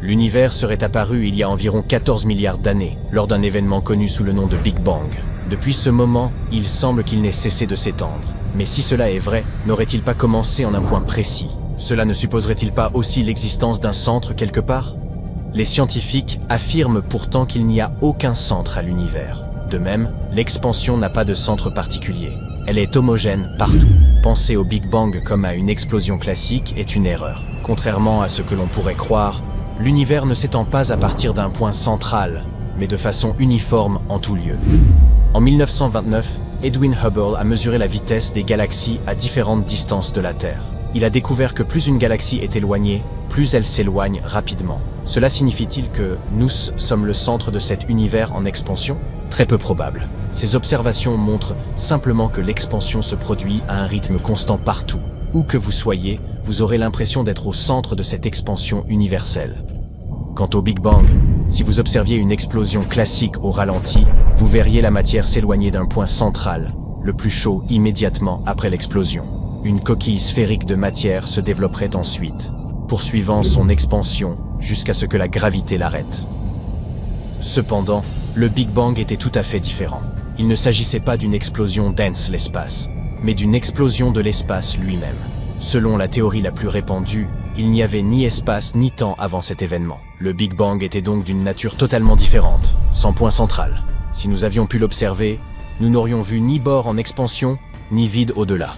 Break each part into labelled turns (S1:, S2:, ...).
S1: L'univers serait apparu il y a environ 14 milliards d'années, lors d'un événement connu sous le nom de Big Bang. Depuis ce moment, il semble qu'il n'ait cessé de s'étendre. Mais si cela est vrai, n'aurait-il pas commencé en un point précis? Cela ne supposerait-il pas aussi l'existence d'un centre quelque part? Les scientifiques affirment pourtant qu'il n'y a aucun centre à l'univers. De même, l'expansion n'a pas de centre particulier. Elle est homogène partout. Penser au Big Bang comme à une explosion classique est une erreur. Contrairement à ce que l'on pourrait croire, l'univers ne s'étend pas à partir d'un point central, mais de façon uniforme en tout lieu. En 1929, Edwin Hubble a mesuré la vitesse des galaxies à différentes distances de la Terre. Il a découvert que plus une galaxie est éloignée, plus elle s'éloigne rapidement. Cela signifie-t-il que nous sommes le centre de cet univers en expansion? Très peu probable. Ces observations montrent simplement que l'expansion se produit à un rythme constant partout. Où que vous soyez, vous aurez l'impression d'être au centre de cette expansion universelle. Quant au Big Bang, si vous observiez une explosion classique au ralenti, vous verriez la matière s'éloigner d'un point central, le plus chaud immédiatement après l'explosion. Une coquille sphérique de matière se développerait ensuite, poursuivant son expansion jusqu'à ce que la gravité l'arrête. Cependant, le Big Bang était tout à fait différent. Il ne s'agissait pas d'une explosion dense l'espace, mais d'une explosion de l'espace lui-même. Selon la théorie la plus répandue, il n'y avait ni espace ni temps avant cet événement. Le Big Bang était donc d'une nature totalement différente, sans point central. Si nous avions pu l'observer, nous n'aurions vu ni bord en expansion, ni vide au-delà.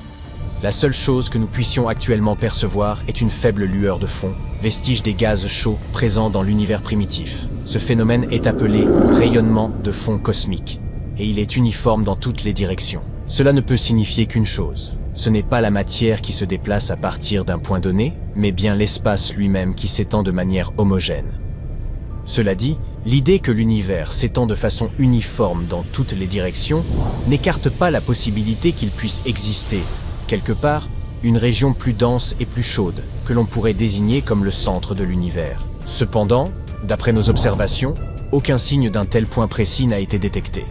S1: La seule chose que nous puissions actuellement percevoir est une faible lueur de fond, vestige des gaz chauds présents dans l'univers primitif. Ce phénomène est appelé rayonnement de fond cosmique, et il est uniforme dans toutes les directions. Cela ne peut signifier qu'une chose. Ce n'est pas la matière qui se déplace à partir d'un point donné, mais bien l'espace lui-même qui s'étend de manière homogène. Cela dit, l'idée que l'univers s'étend de façon uniforme dans toutes les directions n'écarte pas la possibilité qu'il puisse exister, quelque part, une région plus dense et plus chaude, que l'on pourrait désigner comme le centre de l'univers. Cependant, d'après nos observations, aucun signe d'un tel point précis n'a été détecté.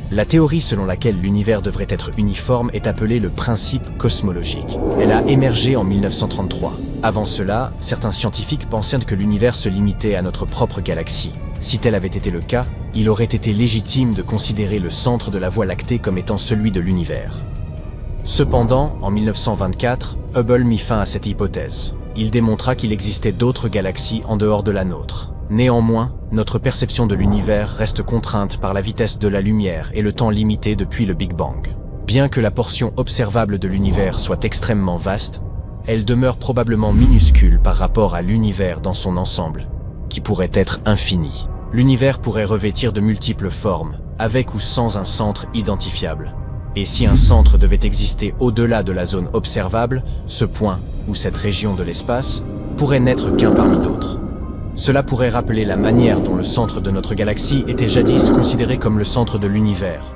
S1: La théorie selon laquelle l'univers devrait être uniforme est appelée le principe cosmologique. Elle a émergé en 1933. Avant cela, certains scientifiques pensaient que l'univers se limitait à notre propre galaxie. Si tel avait été le cas, il aurait été légitime de considérer le centre de la Voie lactée comme étant celui de l'univers. Cependant, en 1924, Hubble mit fin à cette hypothèse. Il démontra qu'il existait d'autres galaxies en dehors de la nôtre. Néanmoins, notre perception de l'univers reste contrainte par la vitesse de la lumière et le temps limité depuis le Big Bang. Bien que la portion observable de l'univers soit extrêmement vaste, elle demeure probablement minuscule par rapport à l'univers dans son ensemble, qui pourrait être infini. L'univers pourrait revêtir de multiples formes, avec ou sans un centre identifiable. Et si un centre devait exister au-delà de la zone observable, ce point, ou cette région de l'espace, pourrait n'être qu'un parmi d'autres. Cela pourrait rappeler la manière dont le centre de notre galaxie était jadis considéré comme le centre de l'univers.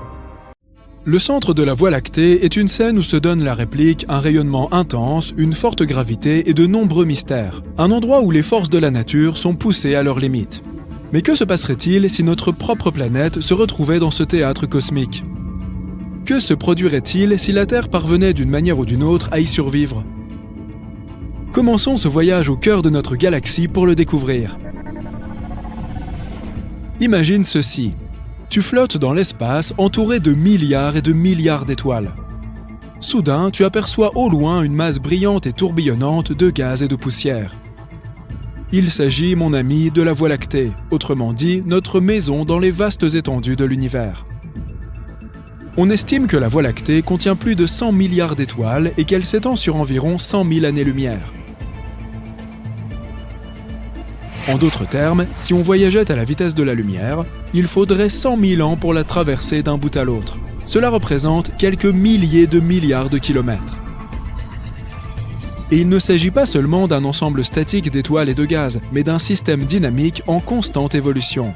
S2: Le centre de la Voie lactée est une scène où se donne la réplique un rayonnement intense, une forte gravité et de nombreux mystères. Un endroit où les forces de la nature sont poussées à leurs limites. Mais que se passerait-il si notre propre planète se retrouvait dans ce théâtre cosmique? Que se produirait-il si la Terre parvenait d'une manière ou d'une autre à y survivre? Commençons ce voyage au cœur de notre galaxie pour le découvrir. Imagine ceci. Tu flottes dans l'espace entouré de milliards et de milliards d'étoiles. Soudain, tu aperçois au loin une masse brillante et tourbillonnante de gaz et de poussière. Il s'agit, mon ami, de la Voie lactée, autrement dit, notre maison dans les vastes étendues de l'univers. On estime que la Voie lactée contient plus de 100 milliards d'étoiles et qu'elle s'étend sur environ 100 000 années-lumière. En d'autres termes, si on voyageait à la vitesse de la lumière, il faudrait 100 000 ans pour la traverser d'un bout à l'autre. Cela représente quelques milliers de milliards de kilomètres. Et il ne s'agit pas seulement d'un ensemble statique d'étoiles et de gaz, mais d'un système dynamique en constante évolution.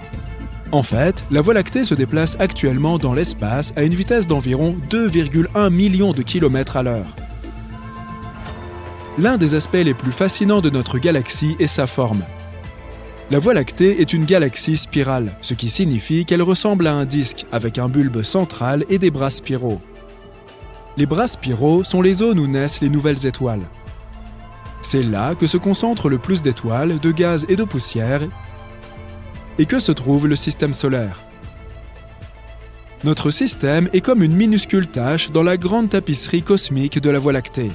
S2: En fait, la Voie lactée se déplace actuellement dans l'espace à une vitesse d'environ 2,1 millions de kilomètres à l'heure. L'un des aspects les plus fascinants de notre galaxie est sa forme. La Voie lactée est une galaxie spirale, ce qui signifie qu'elle ressemble à un disque avec un bulbe central et des bras spiraux. Les bras spiraux sont les zones où naissent les nouvelles étoiles. C'est là que se concentrent le plus d'étoiles, de gaz et de poussière, et que se trouve le système solaire. Notre système est comme une minuscule tache dans la grande tapisserie cosmique de la Voie lactée.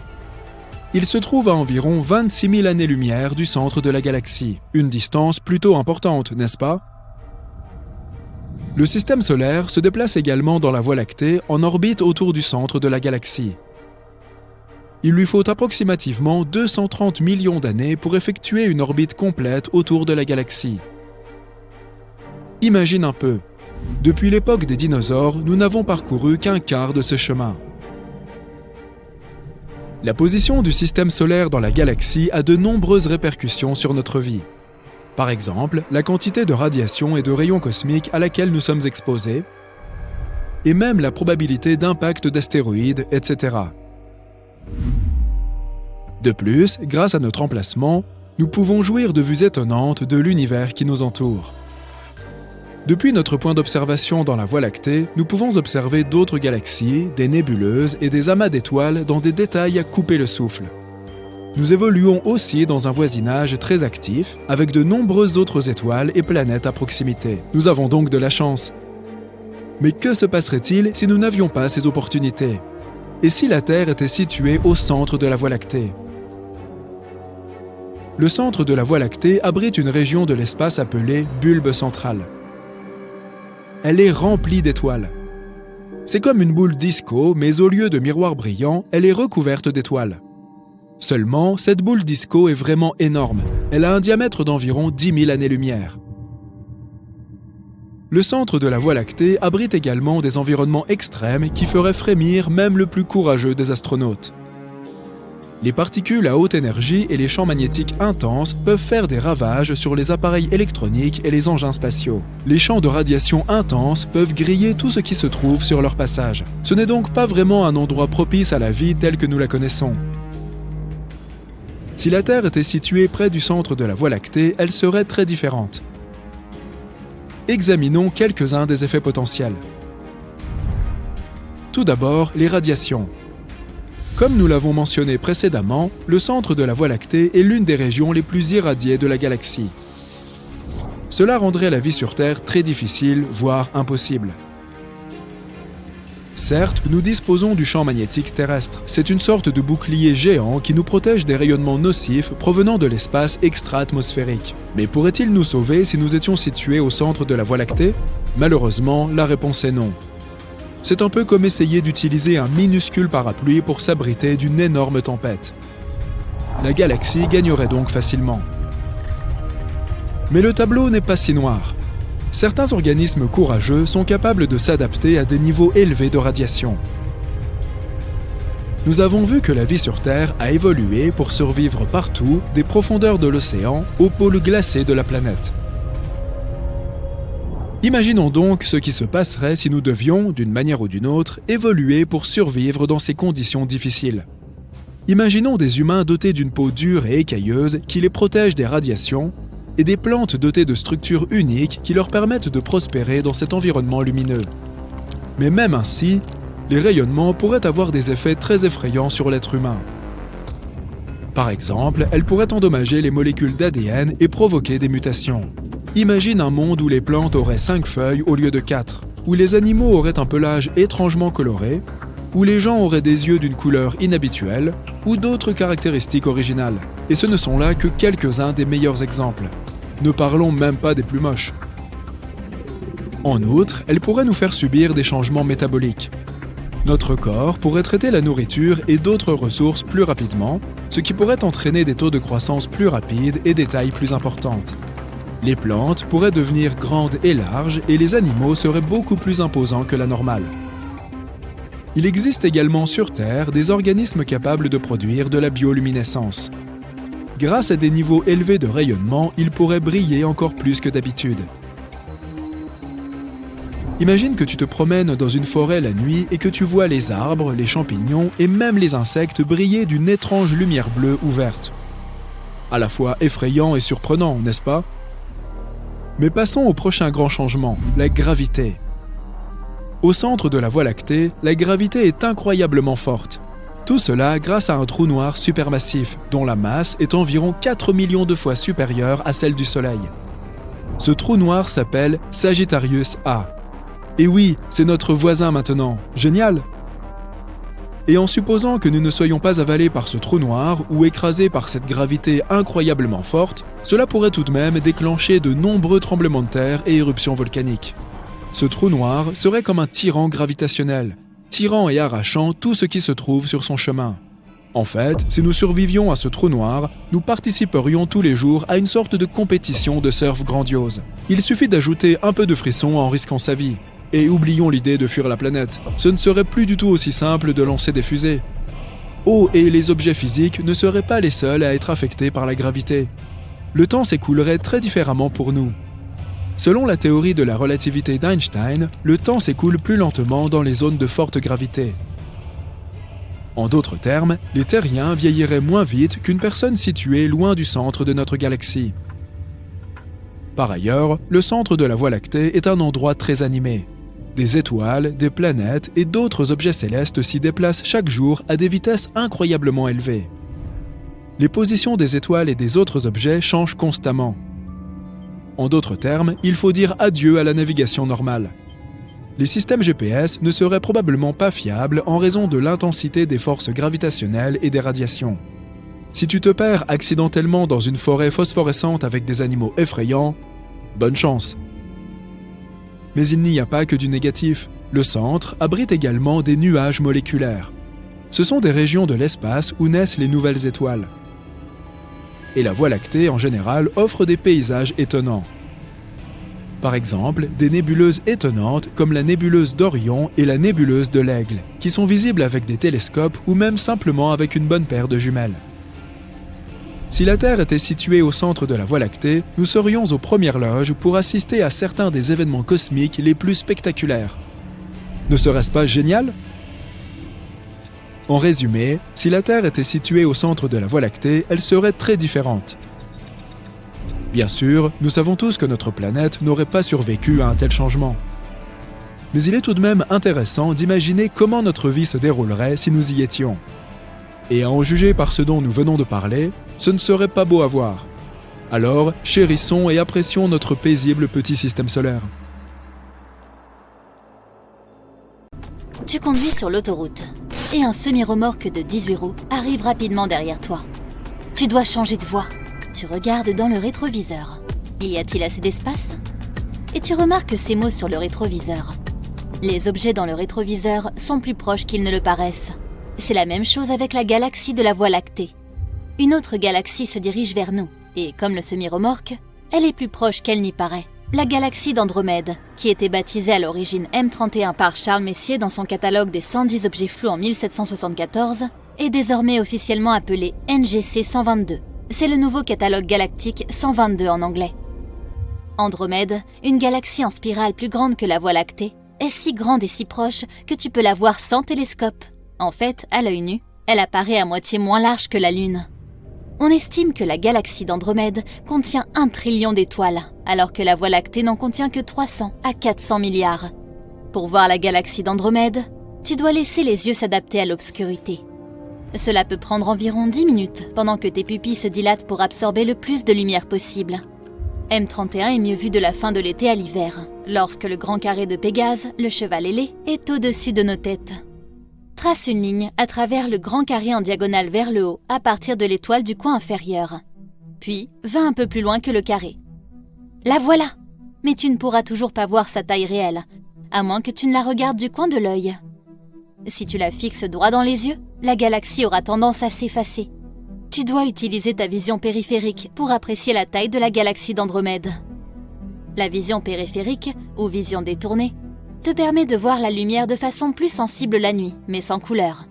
S2: Il se trouve à environ 26 000 années-lumière du centre de la galaxie, une distance plutôt importante, n'est-ce pas? Le système solaire se déplace également dans la Voie lactée en orbite autour du centre de la galaxie. Il lui faut approximativement 230 millions d'années pour effectuer une orbite complète autour de la galaxie. Imagine un peu. Depuis l'époque des dinosaures, nous n'avons parcouru qu'un quart de ce chemin. La position du système solaire dans la galaxie a de nombreuses répercussions sur notre vie. Par exemple, la quantité de radiation et de rayons cosmiques à laquelle nous sommes exposés, et même la probabilité d'impact d'astéroïdes, etc. De plus, grâce à notre emplacement, nous pouvons jouir de vues étonnantes de l'univers qui nous entoure. Depuis notre point d'observation dans la Voie lactée, nous pouvons observer d'autres galaxies, des nébuleuses et des amas d'étoiles dans des détails à couper le souffle. Nous évoluons aussi dans un voisinage très actif, avec de nombreuses autres étoiles et planètes à proximité. Nous avons donc de la chance. Mais que se passerait-il si nous n'avions pas ces opportunités? Et si la Terre était située au centre de la Voie lactée? Le centre de la Voie lactée abrite une région de l'espace appelée bulbe central. Elle est remplie d'étoiles. C'est comme une boule disco, mais au lieu de miroir brillant, elle est recouverte d'étoiles. Seulement, cette boule disco est vraiment énorme. Elle a un diamètre d'environ 10 000 années-lumière. Le centre de la Voie lactée abrite également des environnements extrêmes qui feraient frémir même le plus courageux des astronautes. Les particules à haute énergie et les champs magnétiques intenses peuvent faire des ravages sur les appareils électroniques et les engins spatiaux. Les champs de radiation intenses peuvent griller tout ce qui se trouve sur leur passage. Ce n'est donc pas vraiment un endroit propice à la vie telle que nous la connaissons. Si la Terre était située près du centre de la Voie lactée, elle serait très différente. Examinons quelques-uns des effets potentiels. Tout d'abord, les radiations. Comme nous l'avons mentionné précédemment, le centre de la Voie lactée est l'une des régions les plus irradiées de la galaxie. Cela rendrait la vie sur Terre très difficile, voire impossible. Certes, nous disposons du champ magnétique terrestre. C'est une sorte de bouclier géant qui nous protège des rayonnements nocifs provenant de l'espace extra-atmosphérique. Mais pourrait-il nous sauver si nous étions situés au centre de la Voie lactée? Malheureusement, la réponse est non. C'est un peu comme essayer d'utiliser un minuscule parapluie pour s'abriter d'une énorme tempête. La galaxie gagnerait donc facilement. Mais le tableau n'est pas si noir. Certains organismes courageux sont capables de s'adapter à des niveaux élevés de radiation. Nous avons vu que la vie sur Terre a évolué pour survivre partout, des profondeurs de l'océan aux pôles glacés de la planète. Imaginons donc ce qui se passerait si nous devions, d'une manière ou d'une autre, évoluer pour survivre dans ces conditions difficiles. Imaginons des humains dotés d'une peau dure et écailleuse qui les protège des radiations et des plantes dotées de structures uniques qui leur permettent de prospérer dans cet environnement lumineux. Mais même ainsi, les rayonnements pourraient avoir des effets très effrayants sur l'être humain. Par exemple, elles pourraient endommager les molécules d'ADN et provoquer des mutations. Imagine un monde où les plantes auraient 5 feuilles au lieu de 4, où les animaux auraient un pelage étrangement coloré, où les gens auraient des yeux d'une couleur inhabituelle, ou d'autres caractéristiques originales. Et ce ne sont là que quelques-uns des meilleurs exemples. Ne parlons même pas des plus moches. En outre, elles pourraient nous faire subir des changements métaboliques. Notre corps pourrait traiter la nourriture et d'autres ressources plus rapidement, ce qui pourrait entraîner des taux de croissance plus rapides et des tailles plus importantes. Les plantes pourraient devenir grandes et larges et les animaux seraient beaucoup plus imposants que la normale. Il existe également sur Terre des organismes capables de produire de la bioluminescence. Grâce à des niveaux élevés de rayonnement, ils pourraient briller encore plus que d'habitude. Imagine que tu te promènes dans une forêt la nuit et que tu vois les arbres, les champignons et même les insectes briller d'une étrange lumière bleue ou verte. À la fois effrayant et surprenant, n'est-ce pas? Mais passons au prochain grand changement, la gravité. Au centre de la Voie lactée, la gravité est incroyablement forte. Tout cela grâce à un trou noir supermassif, dont la masse est environ 4 millions de fois supérieure à celle du Soleil. Ce trou noir s'appelle Sagittarius A. Et oui, c'est notre voisin maintenant. Génial! Et en supposant que nous ne soyons pas avalés par ce trou noir ou écrasés par cette gravité incroyablement forte, cela pourrait tout de même déclencher de nombreux tremblements de terre et éruptions volcaniques. Ce trou noir serait comme un tyran gravitationnel, tirant et arrachant tout ce qui se trouve sur son chemin. En fait, si nous survivions à ce trou noir, nous participerions tous les jours à une sorte de compétition de surf grandiose. Il suffit d'ajouter un peu de frisson en risquant sa vie. Et oublions l'idée de fuir la planète. Ce ne serait plus du tout aussi simple de lancer des fusées. Oh, et les objets physiques ne seraient pas les seuls à être affectés par la gravité. Le temps s'écoulerait très différemment pour nous. Selon la théorie de la relativité d'Einstein, le temps s'écoule plus lentement dans les zones de forte gravité. En d'autres termes, les terriens vieilliraient moins vite qu'une personne située loin du centre de notre galaxie. Par ailleurs, le centre de la Voie lactée est un endroit très animé. Des étoiles, des planètes et d'autres objets célestes s'y déplacent chaque jour à des vitesses incroyablement élevées. Les positions des étoiles et des autres objets changent constamment. En d'autres termes, il faut dire adieu à la navigation normale. Les systèmes GPS ne seraient probablement pas fiables en raison de l'intensité des forces gravitationnelles et des radiations. Si tu te perds accidentellement dans une forêt phosphorescente avec des animaux effrayants, bonne chance. Mais il n'y a pas que du négatif. Le centre abrite également des nuages moléculaires. Ce sont des régions de l'espace où naissent les nouvelles étoiles. Et la Voie lactée, en général, offre des paysages étonnants. Par exemple, des nébuleuses étonnantes comme la nébuleuse d'Orion et la nébuleuse de l'Aigle, qui sont visibles avec des télescopes ou même simplement avec une bonne paire de jumelles. Si la Terre était située au centre de la Voie lactée, nous serions aux premières loges pour assister à certains des événements cosmiques les plus spectaculaires. Ne serait-ce pas génial? En résumé, si la Terre était située au centre de la Voie lactée, elle serait très différente. Bien sûr, nous savons tous que notre planète n'aurait pas survécu à un tel changement. Mais il est tout de même intéressant d'imaginer comment notre vie se déroulerait si nous y étions. Et à en juger par ce dont nous venons de parler, ce ne serait pas beau à voir. Alors, chérissons et apprécions notre paisible petit système solaire.
S3: Tu conduis sur l'autoroute et un semi-remorque de 18 roues arrive rapidement derrière toi. Tu dois changer de voie. Tu regardes dans le rétroviseur. Y a-t-il assez d'espace? Et tu remarques ces mots sur le rétroviseur. Les objets dans le rétroviseur sont plus proches qu'ils ne le paraissent. C'est la même chose avec la galaxie de la Voie lactée. Une autre galaxie se dirige vers nous, et comme le semi-remorque, elle est plus proche qu'elle n'y paraît. La galaxie d'Andromède, qui était baptisée à l'origine M31 par Charles Messier dans son catalogue des 110 objets flous en 1774, est désormais officiellement appelée NGC 122. C'est le nouveau catalogue galactique 122 en anglais. Andromède, une galaxie en spirale plus grande que la Voie lactée, est si grande et si proche que tu peux la voir sans télescope. En fait, à l'œil nu, elle apparaît à moitié moins large que la Lune. On estime que la galaxie d'Andromède contient 1 trillion d'étoiles, alors que la Voie lactée n'en contient que 300 à 400 milliards. Pour voir la galaxie d'Andromède, tu dois laisser les yeux s'adapter à l'obscurité. Cela peut prendre environ 10 minutes pendant que tes pupilles se dilatent pour absorber le plus de lumière possible. M31 est mieux vu de la fin de l'été à l'hiver, lorsque le grand carré de Pégase, le cheval ailé, est au-dessus de nos têtes. Trace une ligne à travers le grand carré en diagonale vers le haut à partir de l'étoile du coin inférieur. Puis, va un peu plus loin que le carré. La voilà! Mais tu ne pourras toujours pas voir sa taille réelle, à moins que tu ne la regardes du coin de l'œil. Si tu la fixes droit dans les yeux, la galaxie aura tendance à s'effacer. Tu dois utiliser ta vision périphérique pour apprécier la taille de la galaxie d'Andromède. La vision périphérique, ou vision détournée, te permet de voir la lumière de façon plus sensible la nuit, mais sans couleur.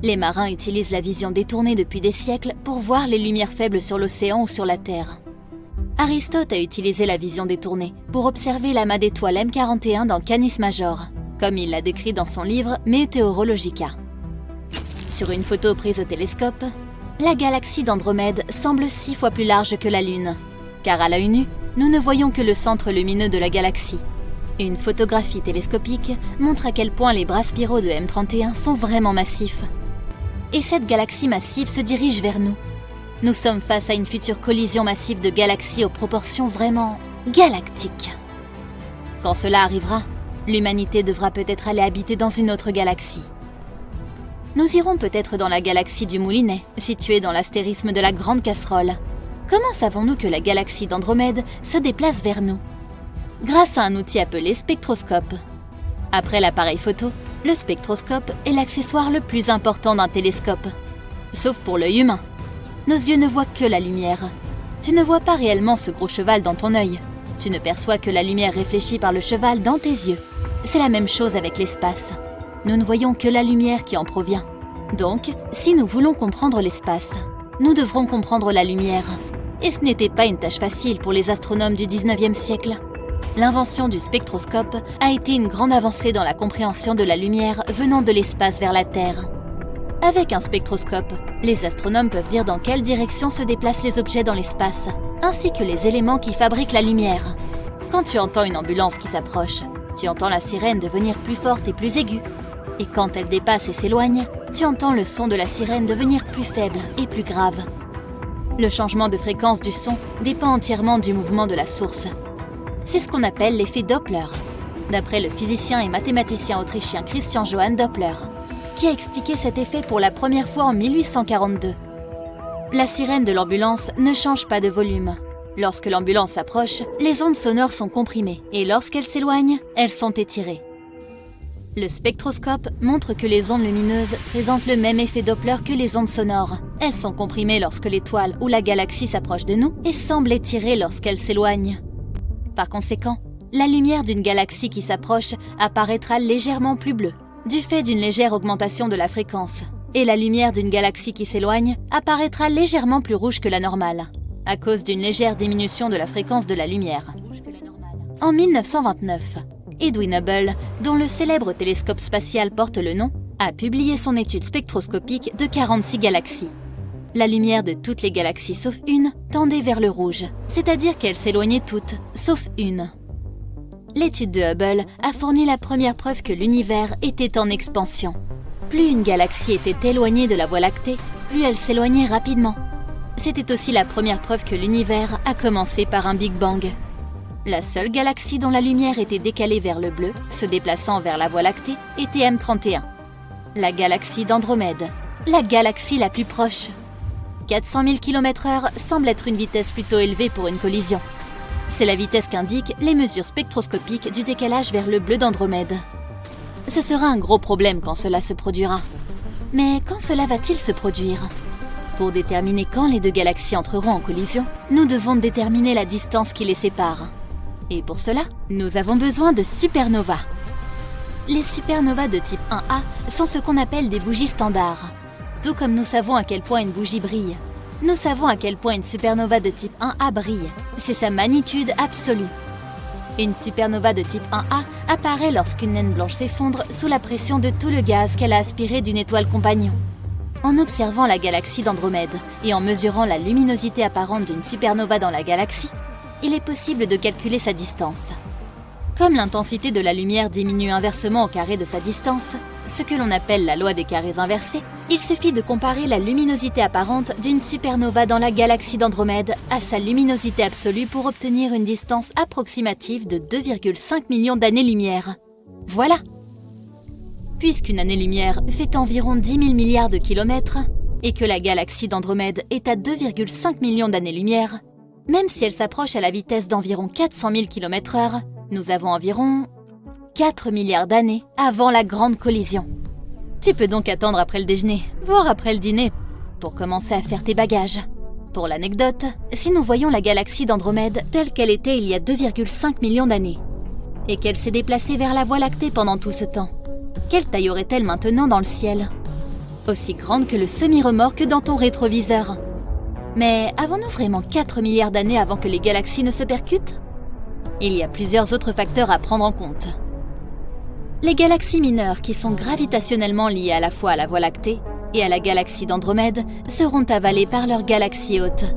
S3: Les marins utilisent la vision détournée depuis des siècles pour voir les lumières faibles sur l'océan ou sur la Terre. Aristote a utilisé la vision détournée pour observer l'amas d'étoiles M41 dans Canis Major, comme il l'a décrit dans son livre Meteorologica. Sur une photo prise au télescope, la galaxie d'Andromède semble 6 fois plus large que la Lune, car à l'œil nu, nous ne voyons que le centre lumineux de la galaxie. Une photographie télescopique montre à quel point les bras spiraux de M31 sont vraiment massifs. et cette galaxie massive se dirige vers nous. Nous sommes face à une future collision massive de galaxies aux proportions vraiment galactiques. Quand cela arrivera, l'humanité devra peut-être aller habiter dans une autre galaxie. Nous irons peut-être dans la galaxie du Moulinet, située dans l'astérisme de la Grande Casserole. Comment savons-nous que la galaxie d'Andromède se déplace vers nous? Grâce à un outil appelé spectroscope. Après l'appareil photo, le spectroscope est l'accessoire le plus important d'un télescope. Sauf pour l'œil humain. Nos yeux ne voient que la lumière. Tu ne vois pas réellement ce gros cheval dans ton œil. Tu ne perçois que la lumière réfléchie par le cheval dans tes yeux. C'est la même chose avec l'espace. Nous ne voyons que la lumière qui en provient. Donc, si nous voulons comprendre l'espace, nous devrons comprendre la lumière. Et ce n'était pas une tâche facile pour les astronomes du 19e siècle. L'invention du spectroscope a été une grande avancée dans la compréhension de la lumière venant de l'espace vers la Terre. Avec un spectroscope, les astronomes peuvent dire dans quelle direction se déplacent les objets dans l'espace, ainsi que les éléments qui fabriquent la lumière. Quand tu entends une ambulance qui s'approche, tu entends la sirène devenir plus forte et plus aiguë. Et quand elle dépasse et s'éloigne, tu entends le son de la sirène devenir plus faible et plus grave. Le changement de fréquence du son dépend entièrement du mouvement de la source. C'est ce qu'on appelle l'effet Doppler, d'après le physicien et mathématicien autrichien Christian Johann Doppler, qui a expliqué cet effet pour la première fois en 1842. La sirène de l'ambulance ne change pas de volume. Lorsque l'ambulance s'approche, les ondes sonores sont comprimées et lorsqu'elles s'éloignent, elles sont étirées. Le spectroscope montre que les ondes lumineuses présentent le même effet Doppler que les ondes sonores. Elles sont comprimées lorsque l'étoile ou la galaxie s'approche de nous et semblent étirées lorsqu'elles s'éloignent. Par conséquent, la lumière d'une galaxie qui s'approche apparaîtra légèrement plus bleue, du fait d'une légère augmentation de la fréquence, et la lumière d'une galaxie qui s'éloigne apparaîtra légèrement plus rouge que la normale, à cause d'une légère diminution de la fréquence de la lumière. En 1929, Edwin Hubble, dont le célèbre télescope spatial porte le nom, a publié son étude spectroscopique de 46 galaxies. La lumière de toutes les galaxies sauf une tendait vers le rouge, c'est-à-dire qu'elles s'éloignaient toutes, sauf une. L'étude de Hubble a fourni la première preuve que l'univers était en expansion. Plus une galaxie était éloignée de la Voie lactée, plus elle s'éloignait rapidement. C'était aussi la première preuve que l'univers a commencé par un Big Bang. La seule galaxie dont la lumière était décalée vers le bleu, se déplaçant vers la Voie lactée, était M31. La galaxie d'Andromède, la galaxie la plus proche. 400 000 km/h semble être une vitesse plutôt élevée pour une collision. C'est la vitesse qu'indiquent les mesures spectroscopiques du décalage vers le bleu d'Andromède. Ce sera un gros problème quand cela se produira. Mais quand cela va-t-il se produire? Pour déterminer quand les deux galaxies entreront en collision, nous devons déterminer la distance qui les sépare. Et pour cela, nous avons besoin de supernovas. Les supernovas de type 1A sont ce qu'on appelle des bougies standards. Tout comme nous savons à quel point une bougie brille, nous savons à quel point une supernova de type 1A brille. C'est sa magnitude absolue. Une supernova de type 1A apparaît lorsqu'une naine blanche s'effondre sous la pression de tout le gaz qu'elle a aspiré d'une étoile compagnon. En observant la galaxie d'Andromède et en mesurant la luminosité apparente d'une supernova dans la galaxie, il est possible de calculer sa distance. Comme l'intensité de la lumière diminue inversement au carré de sa distance, ce que l'on appelle la loi des carrés inversés, il suffit de comparer la luminosité apparente d'une supernova dans la galaxie d'Andromède à sa luminosité absolue pour obtenir une distance approximative de 2,5 millions d'années-lumière. Voilà! Puisqu'une année-lumière fait environ 10 000 milliards de kilomètres, et que la galaxie d'Andromède est à 2,5 millions d'années-lumière, même si elle s'approche à la vitesse d'environ 400 000 km/h, nous avons environ 4 milliards d'années avant la grande collision. Tu peux donc attendre après le déjeuner, voire après le dîner, pour commencer à faire tes bagages. Pour l'anecdote, si nous voyons la galaxie d'Andromède telle qu'elle était il y a 2,5 millions d'années, et qu'elle s'est déplacée vers la Voie lactée pendant tout ce temps, quelle taille aurait-elle maintenant dans le ciel? Aussi grande que le semi-remorque dans ton rétroviseur. Mais avons-nous vraiment 4 milliards d'années avant que les galaxies ne se percutent? Il y a plusieurs autres facteurs à prendre en compte. Les galaxies mineures qui sont gravitationnellement liées à la fois à la Voie lactée et à la galaxie d'Andromède seront avalées par leur galaxie hôte.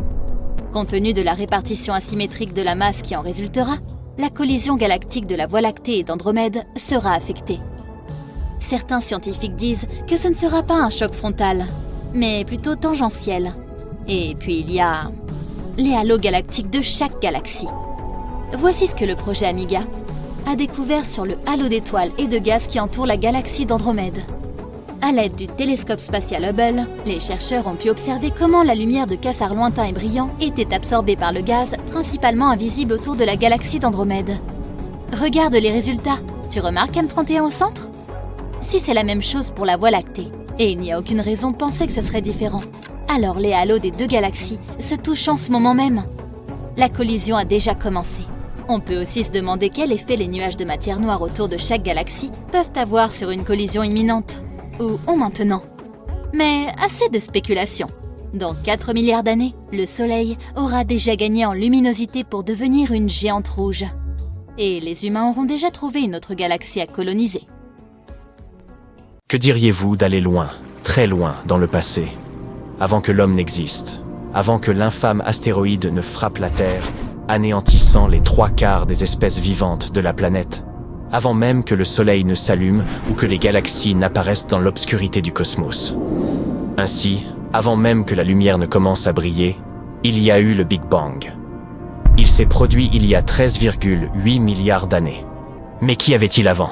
S3: Compte tenu de la répartition asymétrique de la masse qui en résultera, la collision galactique de la Voie lactée et d'Andromède sera affectée. Certains scientifiques disent que ce ne sera pas un choc frontal, mais plutôt tangentielles. Et puis il y a les halos galactiques de chaque galaxie. Voici ce que le projet Amiga a découvert sur le halo d'étoiles et de gaz qui entoure la galaxie d'Andromède. À l'aide du télescope spatial Hubble, les chercheurs ont pu observer comment la lumière de quasars lointains et brillants était absorbée par le gaz, principalement invisible autour de la galaxie d'Andromède. Regarde les résultats. Tu remarques M31 au centre? Si c'est la même chose pour la Voie lactée, et il n'y a aucune raison de penser que ce serait différent, alors les halos des deux galaxies se touchent en ce moment même. La collision a déjà commencé. On peut aussi se demander quel effet les nuages de matière noire autour de chaque galaxie peuvent avoir sur une collision imminente. Ou ont maintenant. Mais assez de spéculation. Dans 4 milliards d'années, le Soleil aura déjà gagné en luminosité pour devenir une géante rouge. Et les humains auront déjà trouvé une autre galaxie à coloniser.
S1: Que diriez-vous d'aller loin, très loin dans le passé, avant que l'homme n'existe, avant que l'infâme astéroïde ne frappe la Terre, anéantissant les 3/4 des espèces vivantes de la planète, avant même que le Soleil ne s'allume ou que les galaxies n'apparaissent dans l'obscurité du cosmos. Ainsi, avant même que la lumière ne commence à briller, il y a eu le Big Bang. Il s'est produit il y a 13,8 milliards d'années. Mais qu'y avait-il avant?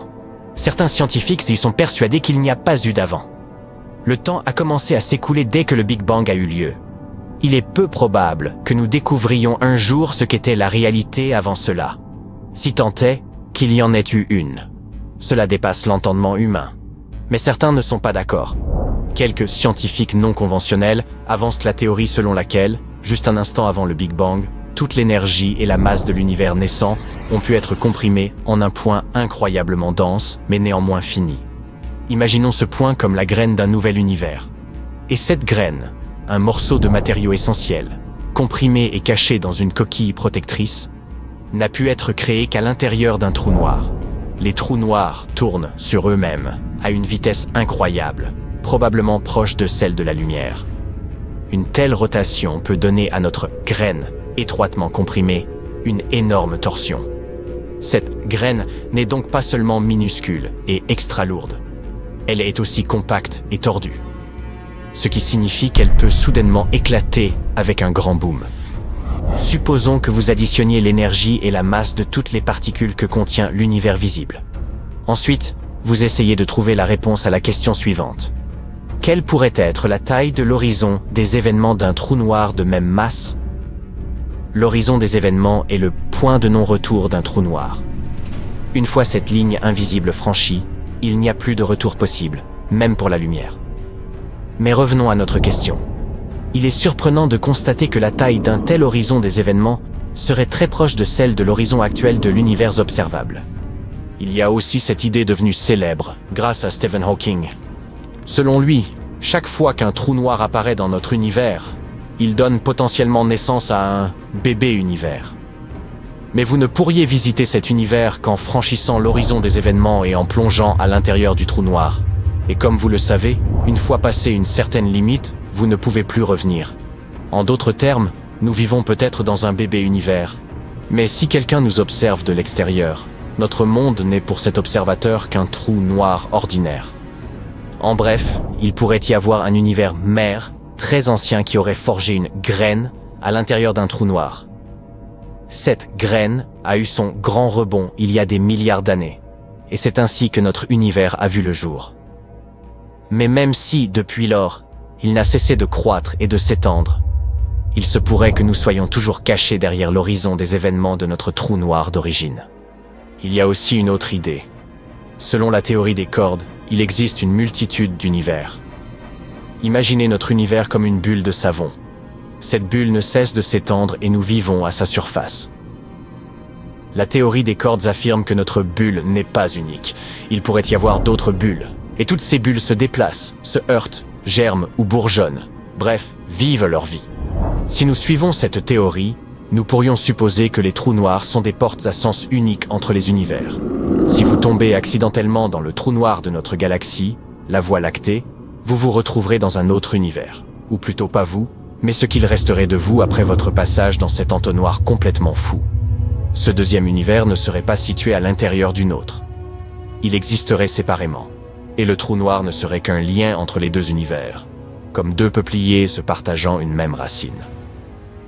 S1: Certains scientifiques y sont persuadés qu'il n'y a pas eu d'avant. Le temps a commencé à s'écouler dès que le Big Bang a eu lieu. Il est peu probable que nous découvrions un jour ce qu'était la réalité avant cela. Si tant est qu'il y en ait eu une. Cela dépasse l'entendement humain. Mais certains ne sont pas d'accord. Quelques scientifiques non conventionnels avancent la théorie selon laquelle, juste un instant avant le Big Bang, toute l'énergie et la masse de l'univers naissant ont pu être comprimées en un point incroyablement dense, mais néanmoins fini. Imaginons ce point comme la graine d'un nouvel univers. Et cette graine, un morceau de matériau essentiel, comprimé et caché dans une coquille protectrice, n'a pu être créé qu'à l'intérieur d'un trou noir. Les trous noirs tournent sur eux-mêmes à une vitesse incroyable, probablement proche de celle de la lumière. Une telle rotation peut donner à notre graine, étroitement comprimée, une énorme torsion. Cette graine n'est donc pas seulement minuscule et extra lourde, elle est aussi compacte et tordue, ce qui signifie qu'elle peut soudainement éclater avec un grand boom. Supposons que vous additionniez l'énergie et la masse de toutes les particules que contient l'univers visible. Ensuite, vous essayez de trouver la réponse à la question suivante. Quelle pourrait être la taille de l'horizon des événements d'un trou noir de même masse? L'horizon des événements est le point de non-retour d'un trou noir. Une fois cette ligne invisible franchie, il n'y a plus de retour possible, même pour la lumière. Mais revenons à notre question. Il est surprenant de constater que la taille d'un tel horizon des événements serait très proche de celle de l'horizon actuel de l'univers observable. Il y a aussi cette idée devenue célèbre grâce à Stephen Hawking. Selon lui, chaque fois qu'un trou noir apparaît dans notre univers, il donne potentiellement naissance à un bébé univers. Mais vous ne pourriez visiter cet univers qu'en franchissant l'horizon des événements et en plongeant à l'intérieur du trou noir. Et comme vous le savez, une fois passé une certaine limite, vous ne pouvez plus revenir. En d'autres termes, nous vivons peut-être dans un bébé univers. Mais si quelqu'un nous observe de l'extérieur, notre monde n'est pour cet observateur qu'un trou noir ordinaire. En bref, il pourrait y avoir un univers mère, très ancien qui aurait forgé une graine à l'intérieur d'un trou noir. Cette graine a eu son grand rebond il y a des milliards d'années, et c'est ainsi que notre univers a vu le jour. Mais même si, depuis lors, il n'a cessé de croître et de s'étendre, il se pourrait que nous soyons toujours cachés derrière l'horizon des événements de notre trou noir d'origine. Il y a aussi une autre idée. Selon la théorie des cordes, il existe une multitude d'univers. Imaginez notre univers comme une bulle de savon. Cette bulle ne cesse de s'étendre et nous vivons à sa surface. La théorie des cordes affirme que notre bulle n'est pas unique. Il pourrait y avoir d'autres bulles. Et toutes ces bulles se déplacent, se heurtent, germent ou bourgeonnent. Bref, vivent leur vie. Si nous suivons cette théorie, nous pourrions supposer que les trous noirs sont des portes à sens unique entre les univers. Si vous tombez accidentellement dans le trou noir de notre galaxie, la Voie lactée, vous vous retrouverez dans un autre univers. Ou plutôt pas vous, mais ce qu'il resterait de vous après votre passage dans cet entonnoir complètement fou. Ce deuxième univers ne serait pas situé à l'intérieur d'une autre. Il existerait séparément. Et le trou noir ne serait qu'un lien entre les deux univers. comme deux peupliers se partageant une même racine.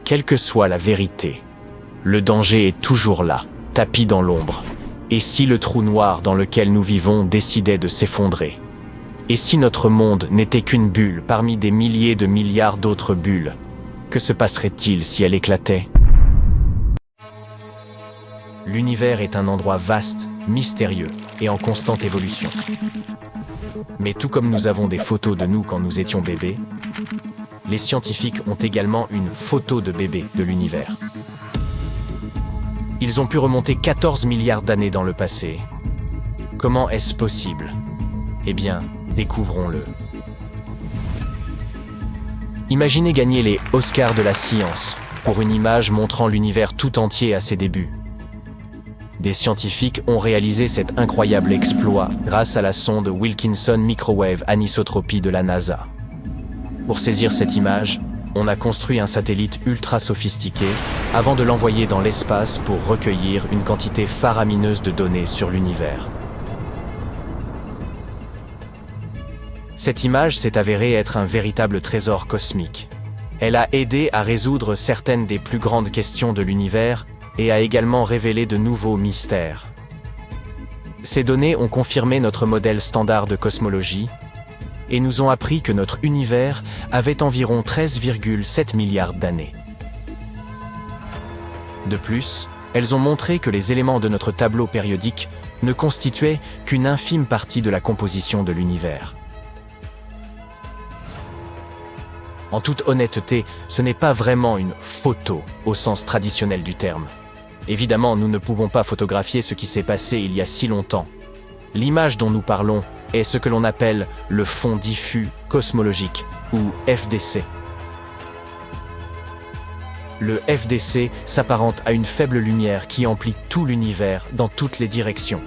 S1: Quelle que soit la vérité, le danger est toujours là, tapi dans l'ombre. Et si le trou noir dans lequel nous vivons décidait de s'effondrer? Et si notre monde n'était qu'une bulle parmi des milliers de milliards d'autres bulles? Que se passerait-il si elle éclatait? L'univers est un endroit vaste, mystérieux et en constante évolution. Mais tout comme nous avons des photos de nous quand nous étions bébés, les scientifiques ont également une photo de bébé de l'univers. Ils ont pu remonter 14 milliards d'années dans le passé. Comment est-ce possible? Eh bien, découvrons-le. Imaginez gagner les Oscars de la science pour une image montrant l'univers tout entier à ses débuts. Des scientifiques ont réalisé cet incroyable exploit grâce à la sonde Wilkinson Microwave Anisotropy de la NASA. Pour saisir cette image, on a construit un satellite ultra sophistiqué avant de l'envoyer dans l'espace pour recueillir une quantité faramineuse de données sur l'univers. Cette image s'est avérée être un véritable trésor cosmique. Elle a aidé à résoudre certaines des plus grandes questions de l'univers et a également révélé de nouveaux mystères. Ces données ont confirmé notre modèle standard de cosmologie et nous ont appris que notre univers avait environ 13,7 milliards d'années. De plus, elles ont montré que les éléments de notre tableau périodique ne constituaient qu'une infime partie de la composition de l'univers. En toute honnêteté, ce n'est pas vraiment une photo au sens traditionnel du terme. Évidemment, nous ne pouvons pas photographier ce qui s'est passé il y a si longtemps. L'image dont nous parlons est ce que l'on appelle le fond diffus cosmologique, ou FDC. Le FDC s'apparente à une faible lumière qui emplit tout l'univers dans toutes les directions.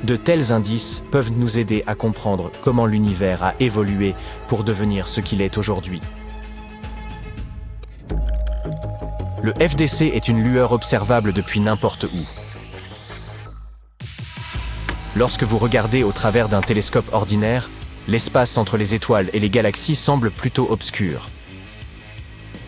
S1: De tels indices peuvent nous aider à comprendre comment l'univers a évolué pour devenir ce qu'il est aujourd'hui. Le FDC est une lueur observable depuis n'importe où. Lorsque vous regardez au travers d'un télescope ordinaire, l'espace entre les étoiles et les galaxies semble plutôt obscur.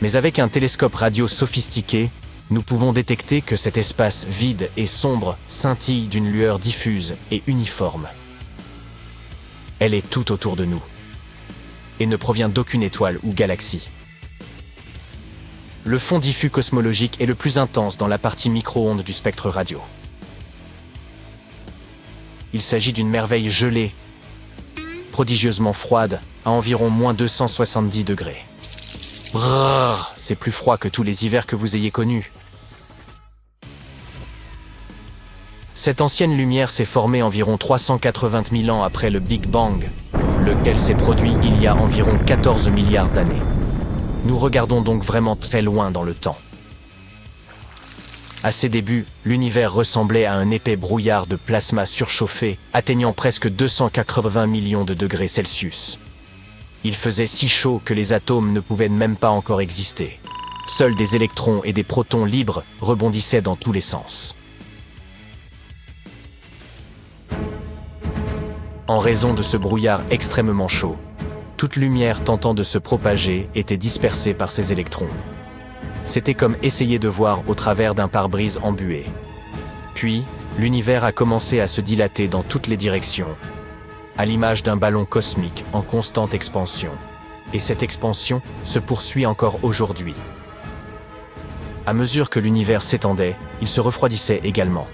S1: Mais avec un télescope radio sophistiqué, nous pouvons détecter que cet espace vide et sombre scintille d'une lueur diffuse et uniforme. Elle est tout autour de nous et ne provient d'aucune étoile ou galaxie. Le fond diffus cosmologique est le plus intense dans la partie micro-ondes du spectre radio. Il s'agit d'une merveille gelée, prodigieusement froide, à environ moins 270 degrés. Brrr, c'est plus froid que tous les hivers que vous ayez connus. Cette ancienne lumière s'est formée environ 380 000 ans après le Big Bang, lequel s'est produit il y a environ 14 milliards d'années. Nous regardons donc vraiment très loin dans le temps. À ses débuts, l'univers ressemblait à un épais brouillard de plasma surchauffé, atteignant presque 280 millions de degrés Celsius. Il faisait si chaud que les atomes ne pouvaient même pas encore exister. Seuls des électrons et des protons libres rebondissaient dans tous les sens. En raison de ce brouillard extrêmement chaud, toute lumière tentant de se propager était dispersée par ces électrons. C'était comme essayer de voir au travers d'un pare-brise embué. Puis, l'univers a commencé à se dilater dans toutes les directions, à l'image d'un ballon cosmique en constante expansion. Et cette expansion se poursuit encore aujourd'hui. À mesure que l'univers s'étendait, il se refroidissait également.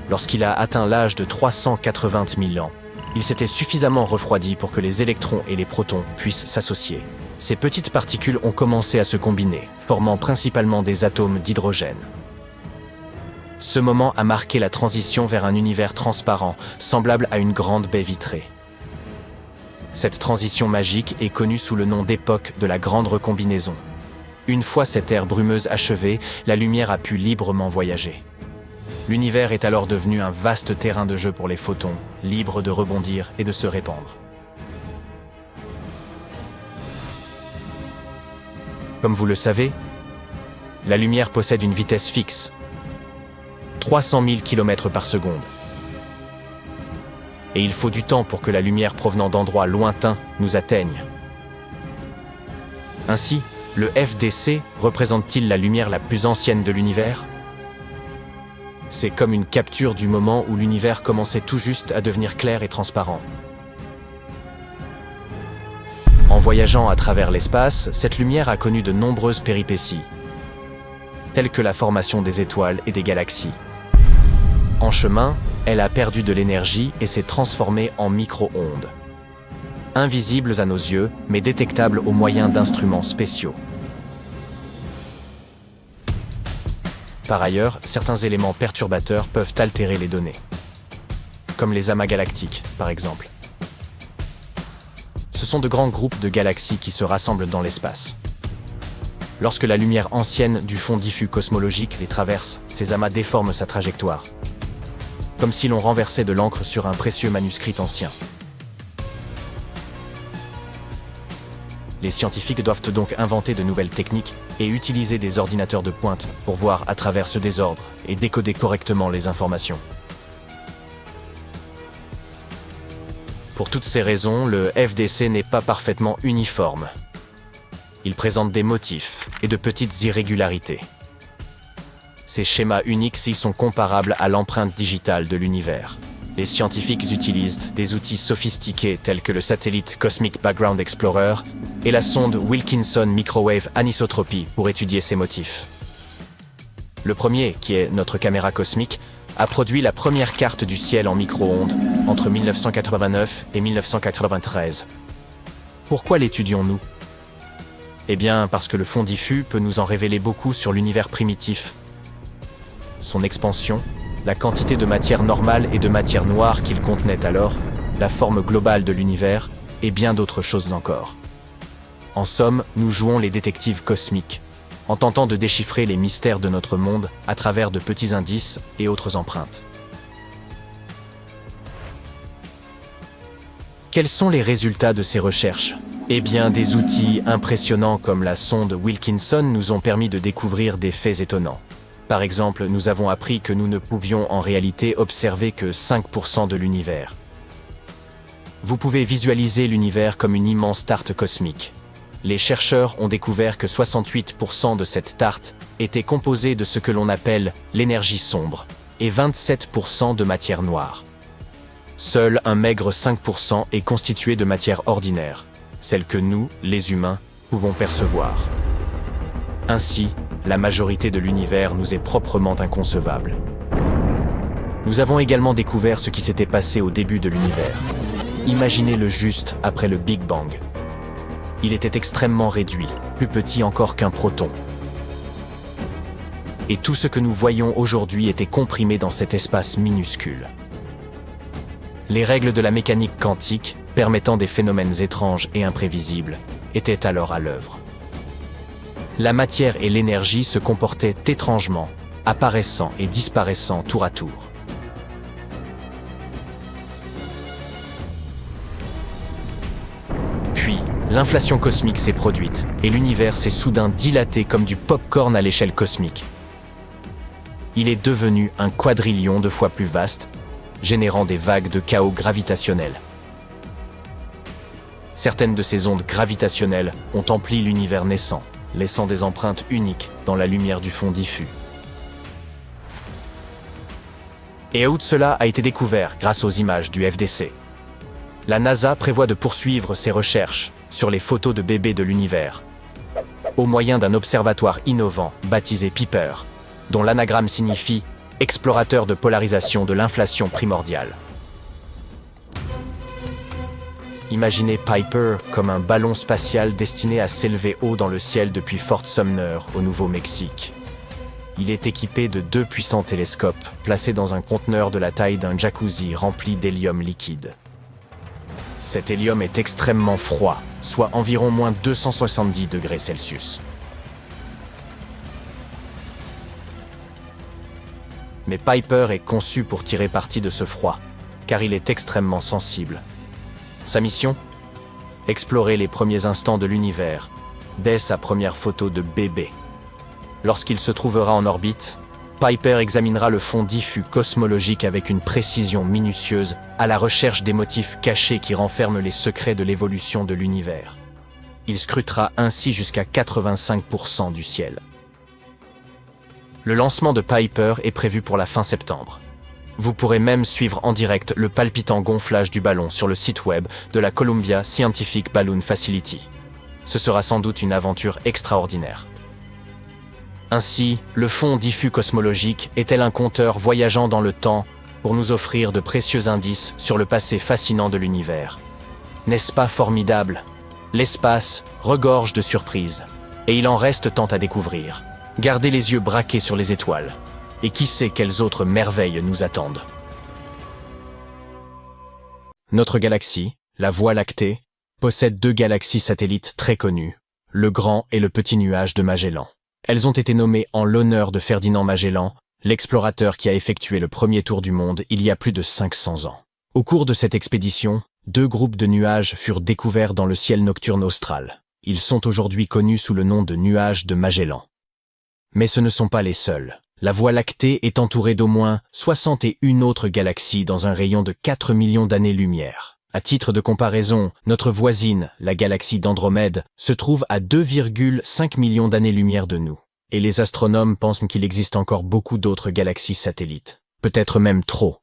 S1: Lorsqu'il a atteint l'âge de 380 000 ans, il s'était suffisamment refroidi pour que les électrons et les protons puissent s'associer. Ces petites particules ont commencé à se combiner, formant principalement des atomes d'hydrogène. Ce moment a marqué la transition vers un univers transparent, semblable à une grande baie vitrée. Cette transition magique est connue sous le nom d'époque de la grande recombinaison. Une fois cette ère brumeuse achevée, la lumière a pu librement voyager. L'univers est alors devenu un vaste terrain de jeu pour les photons, libre de rebondir et de se répandre. Comme vous le savez, la lumière possède une vitesse fixe, 300 000 km par seconde. Et il faut du temps pour que la lumière provenant d'endroits lointains nous atteigne. Ainsi, le FDC représente-t-il la lumière la plus ancienne de l'univers? C'est comme une capture du moment où l'univers commençait tout juste à devenir clair et transparent. En voyageant à travers l'espace, cette lumière a connu de nombreuses péripéties, telles que la formation des étoiles et des galaxies. En chemin, elle a perdu de l'énergie et s'est transformée en micro-ondes, invisibles à nos yeux, mais détectables au moyen d'instruments spéciaux. Par ailleurs, certains éléments perturbateurs peuvent altérer les données, comme les amas galactiques, par exemple. Ce sont de grands groupes de galaxies qui se rassemblent dans l'espace. Lorsque la lumière ancienne du fond diffus cosmologique les traverse, ces amas déforment sa trajectoire, comme si l'on renversait de l'encre sur un précieux manuscrit ancien. Les scientifiques doivent donc inventer de nouvelles techniques et utiliser des ordinateurs de pointe pour voir à travers ce désordre et décoder correctement les informations. Pour toutes ces raisons, le FDC n'est pas parfaitement uniforme. Il présente des motifs et de petites irrégularités. Ces schémas uniques s'ils sont comparables à l'empreinte digitale de l'univers. Les scientifiques utilisent des outils sophistiqués tels que le satellite Cosmic Background Explorer et la sonde Wilkinson Microwave Anisotropy pour étudier ces motifs. Le premier, qui est notre caméra cosmique, a produit la première carte du ciel en micro-ondes entre 1989 et 1993. Pourquoi l'étudions-nous? Eh bien, parce que le fond diffus peut nous en révéler beaucoup sur l'univers primitif. Son expansion, la quantité de matière normale et de matière noire qu'il contenait alors, la forme globale de l'univers, et bien d'autres choses encore. En somme, nous jouons les détectives cosmiques, en tentant de déchiffrer les mystères de notre monde à travers de petits indices et autres empreintes. Quels sont les résultats de ces recherches? Eh bien, des outils impressionnants comme la sonde Wilkinson nous ont permis de découvrir des faits étonnants. Par exemple, nous avons appris que nous ne pouvions en réalité observer que 5% de l'univers. Vous pouvez visualiser l'univers comme une immense tarte cosmique. Les chercheurs ont découvert que 68% de cette tarte était composée de ce que l'on appelle l'énergie sombre et 27% de matière noire. Seul un maigre 5% est constitué de matière ordinaire, celle que nous, les humains, pouvons percevoir. Ainsi, la majorité de l'univers nous est proprement inconcevable. Nous avons également découvert ce qui s'était passé au début de l'univers. Imaginez-le juste après le Big Bang. Il était extrêmement réduit, plus petit encore qu'un proton. Et tout ce que nous voyons aujourd'hui était comprimé dans cet espace minuscule. Les règles de la mécanique quantique, permettant des phénomènes étranges et imprévisibles, étaient alors à l'œuvre. La matière et l'énergie se comportaient étrangement, apparaissant et disparaissant tour à tour. Puis, l'inflation cosmique s'est produite, et l'univers s'est soudain dilaté comme du pop-corn à l'échelle cosmique. Il est devenu un quadrillion de fois plus vaste, générant des vagues de chaos gravitationnel. Certaines de ces ondes gravitationnelles ont empli l'univers naissant, laissant des empreintes uniques dans la lumière du fond diffus. Et tout cela a été découvert grâce aux images du FDC. La NASA prévoit de poursuivre ses recherches sur les photos de bébés de l'univers, au moyen d'un observatoire innovant baptisé Piper, dont l'anagramme signifie « explorateur de polarisation de l'inflation primordiale ». Imaginez Piper comme un ballon spatial destiné à s'élever haut dans le ciel depuis Fort Sumner, au Nouveau-Mexique. Il est équipé de 2 puissants télescopes, placés dans un conteneur de la taille d'un jacuzzi rempli d'hélium liquide. Cet hélium est extrêmement froid, soit environ moins 270 degrés Celsius. Mais Piper est conçu pour tirer parti de ce froid, car il est extrêmement sensible. Sa mission? Explorer les premiers instants de l'univers, dès sa première photo de bébé. Lorsqu'il se trouvera en orbite, Piper examinera le fond diffus cosmologique avec une précision minutieuse à la recherche des motifs cachés qui renferment les secrets de l'évolution de l'univers. Il scrutera ainsi jusqu'à 85% du ciel. Le lancement de Piper est prévu pour la fin septembre. Vous pourrez même suivre en direct le palpitant gonflage du ballon sur le site web de la Columbia Scientific Balloon Facility. Ce sera sans doute une aventure extraordinaire. Ainsi, le fond diffus cosmologique est tel un compteur voyageant dans le temps pour nous offrir de précieux indices sur le passé fascinant de l'univers. N'est-ce pas formidable? L'espace regorge de surprises, et il en reste tant à découvrir. Gardez les yeux braqués sur les étoiles, et qui sait quelles autres merveilles nous attendent. Notre galaxie, la Voie lactée, possède 2 galaxies satellites très connues, le Grand et le Petit nuage de Magellan. Elles ont été nommées en l'honneur de Ferdinand Magellan, l'explorateur qui a effectué le premier tour du monde il y a plus de 500 ans. Au cours de cette expédition, 2 groupes de nuages furent découverts dans le ciel nocturne austral. Ils sont aujourd'hui connus sous le nom de nuages de Magellan. Mais ce ne sont pas les seuls. La Voie lactée est entourée d'au moins 61 autres galaxies dans un rayon de 4 millions d'années-lumière. À titre de comparaison, notre voisine, la galaxie d'Andromède, se trouve à 2,5 millions d'années-lumière de nous. Et les astronomes pensent qu'il existe encore beaucoup d'autres galaxies satellites. Peut-être même trop.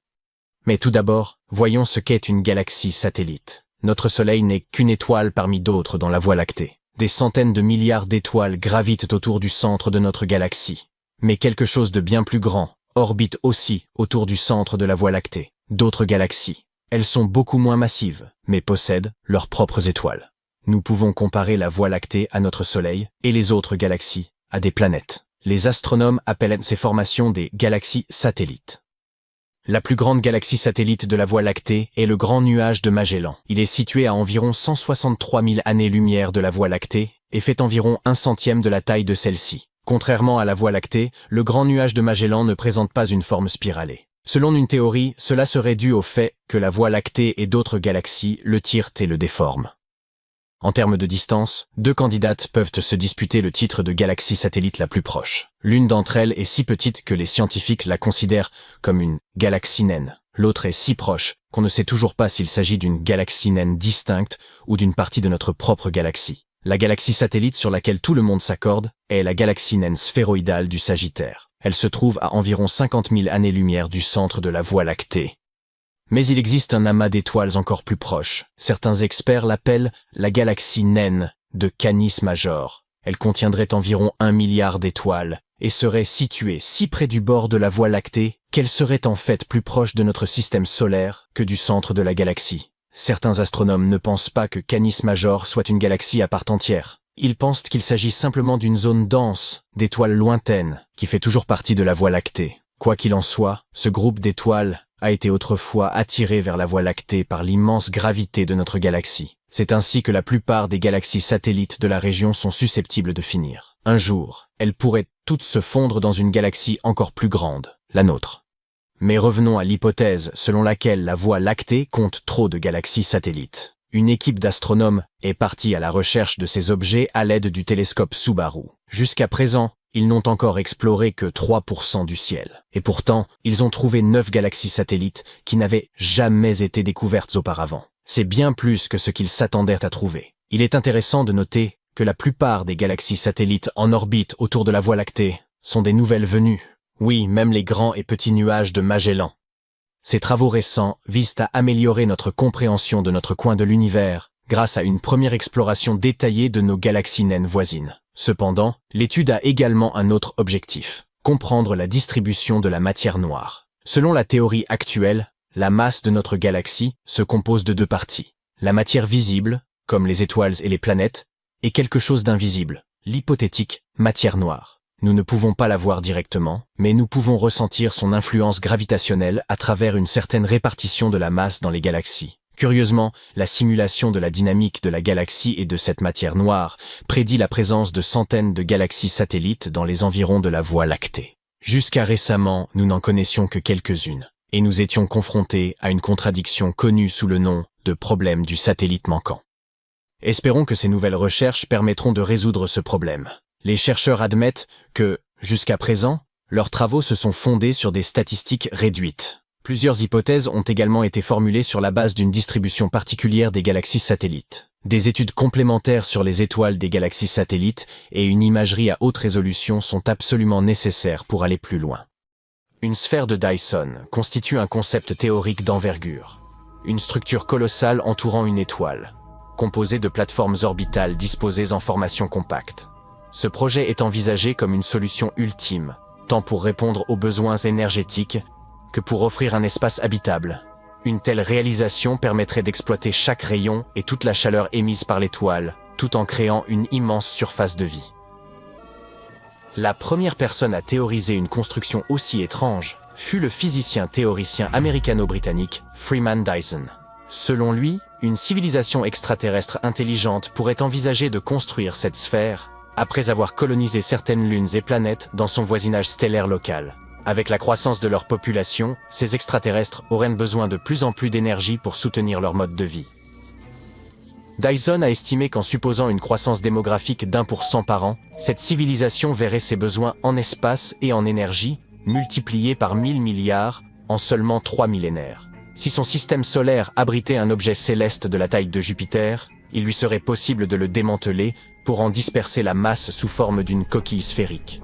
S1: Mais tout d'abord, voyons ce qu'est une galaxie satellite. Notre Soleil n'est qu'une étoile parmi d'autres dans la Voie lactée. Des centaines de milliards d'étoiles gravitent autour du centre de notre galaxie. Mais quelque chose de bien plus grand orbite aussi autour du centre de la Voie lactée. D'autres galaxies. Elles sont beaucoup moins massives, mais possèdent leurs propres étoiles. Nous pouvons comparer la Voie lactée à notre Soleil et les autres galaxies à des planètes. Les astronomes appellent ces formations des galaxies satellites. La plus grande galaxie satellite de la Voie lactée est le Grand nuage de Magellan. Il est situé à environ 163 000 années-lumière de la Voie lactée et fait environ 1/100 de la taille de celle-ci. Contrairement à la Voie lactée, le Grand nuage de Magellan ne présente pas une forme spiralée. Selon une théorie, cela serait dû au fait que la Voie lactée et d'autres galaxies le tirent et le déforment. En termes de distance, 2 candidates peuvent se disputer le titre de galaxie satellite la plus proche. L'une d'entre elles est si petite que les scientifiques la considèrent comme une galaxie naine. L'autre est si proche qu'on ne sait toujours pas s'il s'agit d'une galaxie naine distincte ou d'une partie de notre propre galaxie. La galaxie satellite sur laquelle tout le monde s'accorde est la galaxie naine sphéroïdale du Sagittaire. Elle se trouve à environ 50 000 années-lumière du centre de la Voie lactée. Mais il existe un amas d'étoiles encore plus proche. Certains experts l'appellent la galaxie naine de Canis Major. Elle contiendrait environ 1 milliard d'étoiles et serait située si près du bord de la Voie lactée qu'elle serait en fait plus proche de notre système solaire que du centre de la galaxie. Certains astronomes ne pensent pas que Canis Major soit une galaxie à part entière. Ils pensent qu'il s'agit simplement d'une zone dense d'étoiles lointaines qui fait toujours partie de la Voie lactée. Quoi qu'il en soit, ce groupe d'étoiles a été autrefois attiré vers la Voie lactée par l'immense gravité de notre galaxie. C'est ainsi que la plupart des galaxies satellites de la région sont susceptibles de finir. Un jour, elles pourraient toutes se fondre dans une galaxie encore plus grande, la nôtre. Mais revenons à l'hypothèse selon laquelle la Voie lactée compte trop de galaxies satellites. Une équipe d'astronomes est partie à la recherche de ces objets à l'aide du télescope Subaru. Jusqu'à présent, ils n'ont encore exploré que 3% du ciel. Et pourtant, ils ont trouvé 9 galaxies satellites qui n'avaient jamais été découvertes auparavant. C'est bien plus que ce qu'ils s'attendaient à trouver. Il est intéressant de noter que la plupart des galaxies satellites en orbite autour de la Voie lactée sont des nouvelles venues. Oui, même les grands et petits nuages de Magellan. Ces travaux récents visent à améliorer notre compréhension de notre coin de l'univers grâce à une première exploration détaillée de nos galaxies naines voisines. Cependant, l'étude a également un autre objectif, comprendre la distribution de la matière noire. Selon la théorie actuelle, la masse de notre galaxie se compose de 2 parties. La matière visible, comme les étoiles et les planètes, et quelque chose d'invisible, l'hypothétique matière noire. Nous ne pouvons pas la voir directement, mais nous pouvons ressentir son influence gravitationnelle à travers une certaine répartition de la masse dans les galaxies. Curieusement, la simulation de la dynamique de la galaxie et de cette matière noire prédit la présence de centaines de galaxies satellites dans les environs de la Voie lactée. Jusqu'à récemment, nous n'en connaissions que quelques-unes, et nous étions confrontés à une contradiction connue sous le nom de problème du satellite manquant. Espérons que ces nouvelles recherches permettront de résoudre ce problème. Les chercheurs admettent que, jusqu'à présent, leurs travaux se sont fondés sur des statistiques réduites. Plusieurs hypothèses ont également été formulées sur la base d'une distribution particulière des galaxies satellites. Des études complémentaires sur les étoiles des galaxies satellites et une imagerie à haute résolution sont absolument nécessaires pour aller plus loin. Une sphère de Dyson constitue un concept théorique d'envergure. Une structure colossale entourant une étoile, composée de plateformes orbitales disposées en formation compacte. Ce projet est envisagé comme une solution ultime, tant pour répondre aux besoins énergétiques que pour offrir un espace habitable. Une telle réalisation permettrait d'exploiter chaque rayon et toute la chaleur émise par l'étoile, tout en créant une immense surface de vie. La première personne à théoriser une construction aussi étrange fut le physicien théoricien américano-britannique Freeman Dyson. Selon lui, une civilisation extraterrestre intelligente pourrait envisager de construire cette sphère après avoir colonisé certaines lunes et planètes dans son voisinage stellaire local. Avec la croissance de leur population, ces extraterrestres auraient besoin de plus en plus d'énergie pour soutenir leur mode de vie. Dyson a estimé qu'en supposant une croissance démographique d'1% par an, cette civilisation verrait ses besoins en espace et en énergie multipliés par 1000 milliards en seulement 3 millénaires. Si son système solaire abritait un objet céleste de la taille de Jupiter, il lui serait possible de le démanteler pour en disperser la masse sous forme d'une coquille sphérique.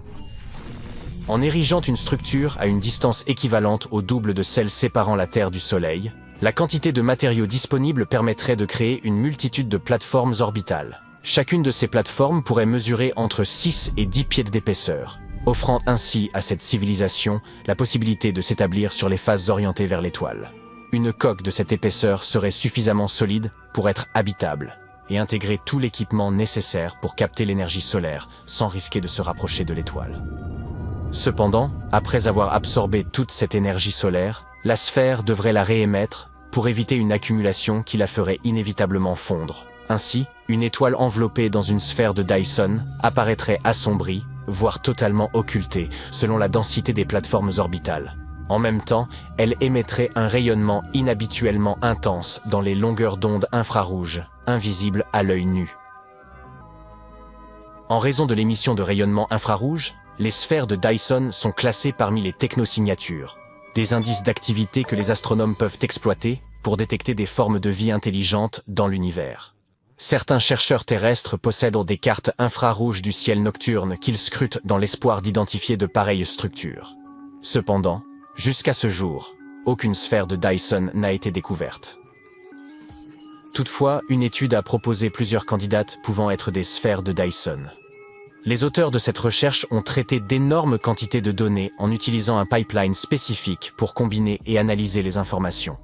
S1: En érigeant une structure à une distance équivalente au double de celle séparant la Terre du Soleil, la quantité de matériaux disponibles permettrait de créer une multitude de plateformes orbitales. Chacune de ces plateformes pourrait mesurer entre 6 et 10 pieds d'épaisseur, offrant ainsi à cette civilisation la possibilité de s'établir sur les faces orientées vers l'étoile. Une coque de cette épaisseur serait suffisamment solide pour être habitable et intégrer tout l'équipement nécessaire pour capter l'énergie solaire sans risquer de se rapprocher de l'étoile. Cependant, après avoir absorbé toute cette énergie solaire, la sphère devrait la réémettre pour éviter une accumulation qui la ferait inévitablement fondre. Ainsi, une étoile enveloppée dans une sphère de Dyson apparaîtrait assombrie, voire totalement occultée, selon la densité des plateformes orbitales. En même temps, elle émettrait un rayonnement inhabituellement intense dans les longueurs d'onde infrarouges, invisibles à l'œil nu. En raison de l'émission de rayonnement infrarouge, les sphères de Dyson sont classées parmi les technosignatures, des indices d'activité que les astronomes peuvent exploiter pour détecter des formes de vie intelligentes dans l'univers. Certains chercheurs terrestres possèdent des cartes infrarouges du ciel nocturne qu'ils scrutent dans l'espoir d'identifier de pareilles structures. Cependant, jusqu'à ce jour, aucune sphère de Dyson n'a été découverte. Toutefois, une étude a proposé plusieurs candidates pouvant être des sphères de Dyson. Les auteurs de cette recherche ont traité d'énormes quantités de données en utilisant un pipeline spécifique pour combiner et analyser les informations.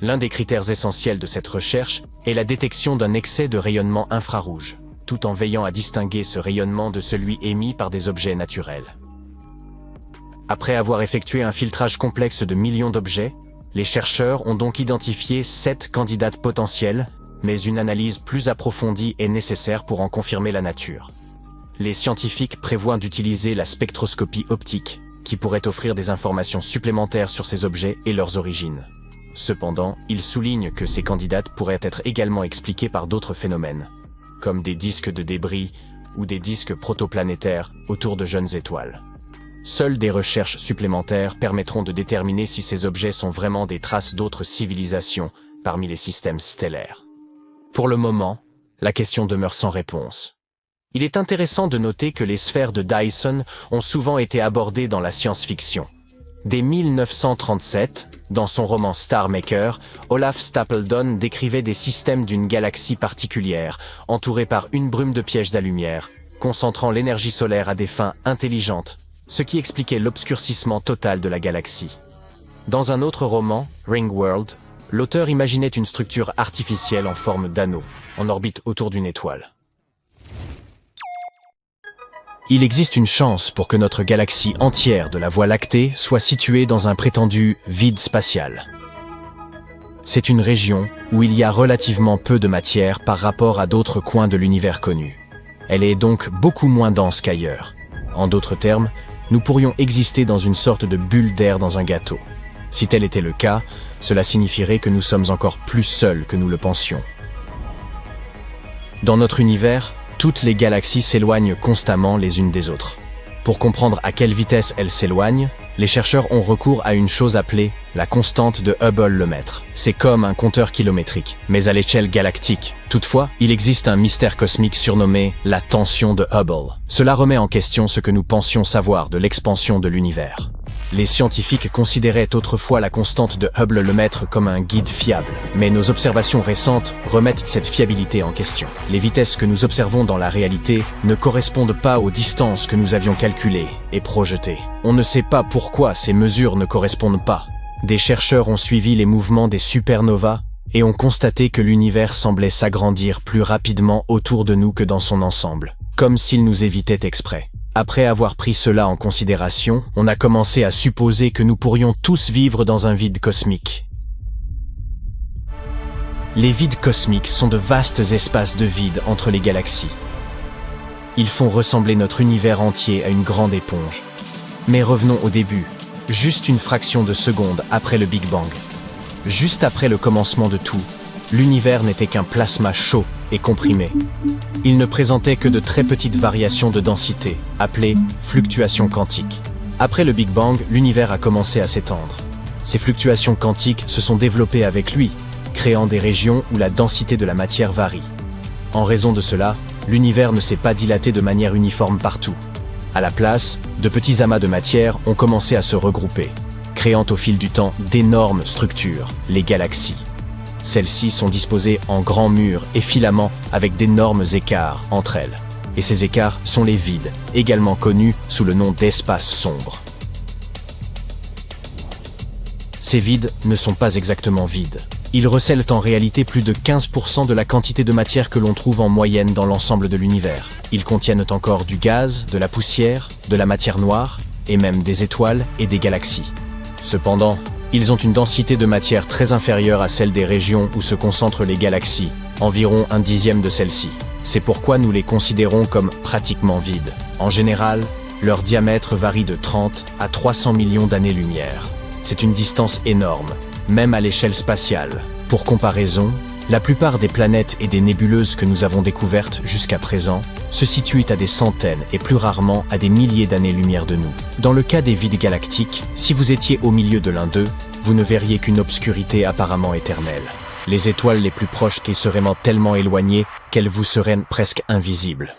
S1: L'un des critères essentiels de cette recherche est la détection d'un excès de rayonnement infrarouge, tout en veillant à distinguer ce rayonnement de celui émis par des objets naturels. Après avoir effectué un filtrage complexe de millions d'objets, les chercheurs ont donc identifié 7 candidates potentielles, mais une analyse plus approfondie est nécessaire pour en confirmer la nature. Les scientifiques prévoient d'utiliser la spectroscopie optique, qui pourrait offrir des informations supplémentaires sur ces objets et leurs origines. Cependant, ils soulignent que ces candidates pourraient être également expliquées par d'autres phénomènes, comme des disques de débris ou des disques protoplanétaires autour de jeunes étoiles. Seules des recherches supplémentaires permettront de déterminer si ces objets sont vraiment des traces d'autres civilisations parmi les systèmes stellaires. Pour le moment, la question demeure sans réponse. Il est intéressant de noter que les sphères de Dyson ont souvent été abordées dans la science-fiction. Dès 1937, dans son roman Star Maker, Olaf Stapledon décrivait des systèmes d'une galaxie particulière, entourés par une brume de pièges à lumière, concentrant l'énergie solaire à des fins intelligentes, ce qui expliquait l'obscurcissement total de la galaxie. Dans un autre roman, Ringworld, l'auteur imaginait une structure artificielle en forme d'anneau, en orbite autour d'une étoile. Il existe une chance pour que notre galaxie entière de la Voie lactée soit située dans un prétendu vide spatial. C'est une région où il y a relativement peu de matière par rapport à d'autres coins de l'univers connu. Elle est donc beaucoup moins dense qu'ailleurs. En d'autres termes, nous pourrions exister dans une sorte de bulle d'air dans un gâteau. Si tel était le cas, cela signifierait que nous sommes encore plus seuls que nous le pensions. Dans notre univers, toutes les galaxies s'éloignent constamment les unes des autres. Pour comprendre à quelle vitesse elle s'éloigne, les chercheurs ont recours à une chose appelée la constante de Hubble-Lemaitre. C'est comme un compteur kilométrique, mais à l'échelle galactique. Toutefois, il existe un mystère cosmique surnommé la tension de Hubble. Cela remet en question ce que nous pensions savoir de l'expansion de l'univers. Les scientifiques considéraient autrefois la constante de Hubble-Lemaitre comme un guide fiable, mais nos observations récentes remettent cette fiabilité en question. Les vitesses que nous observons dans la réalité ne correspondent pas aux distances que nous avions calculées et projetées. On ne sait pas pourquoi ces mesures ne correspondent pas. Des chercheurs ont suivi les mouvements des supernovas et ont constaté que l'univers semblait s'agrandir plus rapidement autour de nous que dans son ensemble, comme s'il nous évitait exprès. Après avoir pris cela en considération, on a commencé à supposer que nous pourrions tous vivre dans un vide cosmique. Les vides cosmiques sont de vastes espaces de vide entre les galaxies. Ils font ressembler notre univers entier à une grande éponge. Mais revenons au début, juste une fraction de seconde après le Big Bang. Juste après le commencement de tout, l'univers n'était qu'un plasma chaud et comprimé. Il ne présentait que de très petites variations de densité, appelées fluctuations quantiques. Après le Big Bang, l'univers a commencé à s'étendre. Ces fluctuations quantiques se sont développées avec lui, créant des régions où la densité de la matière varie. En raison de cela, l'univers ne s'est pas dilaté de manière uniforme partout. À la place, de petits amas de matière ont commencé à se regrouper, créant au fil du temps d'énormes structures, les galaxies. Celles-ci sont disposées en grands murs et filaments avec d'énormes écarts entre elles. Et ces écarts sont les vides, également connus sous le nom d'espaces sombres. Ces vides ne sont pas exactement vides. Ils recèlent en réalité plus de 15% de la quantité de matière que l'on trouve en moyenne dans l'ensemble de l'univers. Ils contiennent encore du gaz, de la poussière, de la matière noire, et même des étoiles et des galaxies. Cependant, ils ont une densité de matière très inférieure à celle des régions où se concentrent les galaxies, environ 1/10 de celle-ci. C'est pourquoi nous les considérons comme pratiquement vides. En général, leur diamètre varie de 30 à 300 millions d'années-lumière. C'est une distance énorme, même à l'échelle spatiale. Pour comparaison, la plupart des planètes et des nébuleuses que nous avons découvertes jusqu'à présent se situent à des centaines et plus rarement à des milliers d'années-lumière de nous. Dans le cas des vides galactiques, si vous étiez au milieu de l'un d'eux, vous ne verriez qu'une obscurité apparemment éternelle. Les étoiles les plus proches qui seraient tellement éloignées qu'elles vous seraient presque invisibles.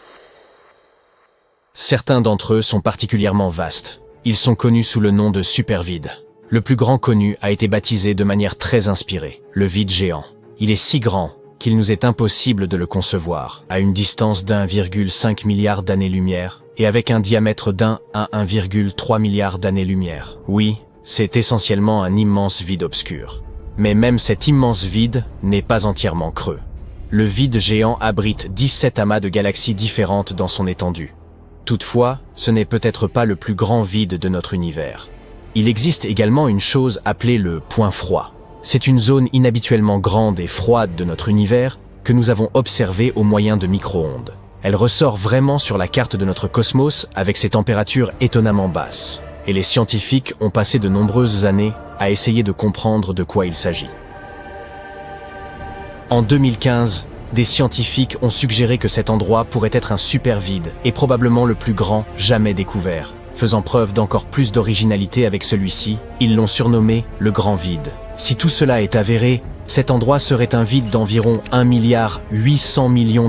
S1: Certains d'entre eux sont particulièrement vastes. Ils sont connus sous le nom de supervides. Le plus grand connu a été baptisé de manière très inspirée, le vide géant. Il est si grand qu'il nous est impossible de le concevoir, à une distance d'1,5 milliard d'années-lumière et avec un diamètre d'1 à 1,3 milliard d'années-lumière. Oui, c'est essentiellement un immense vide obscur. Mais même cet immense vide n'est pas entièrement creux. Le vide géant abrite 17 amas de galaxies différentes dans son étendue. Toutefois, ce n'est peut-être pas le plus grand vide de notre univers. Il existe également une chose appelée le point froid. C'est une zone inhabituellement grande et froide de notre univers que nous avons observée au moyen de micro-ondes. Elle ressort vraiment sur la carte de notre cosmos avec ses températures étonnamment basses. Et les scientifiques ont passé de nombreuses années à essayer de comprendre de quoi il s'agit. En 2015, des scientifiques ont suggéré que cet endroit pourrait être un supervide et probablement le plus grand jamais découvert. Faisant preuve d'encore plus d'originalité avec celui-ci, ils l'ont surnommé le Grand Vide. Si tout cela est avéré, cet endroit serait un vide d'environ 1,8 milliard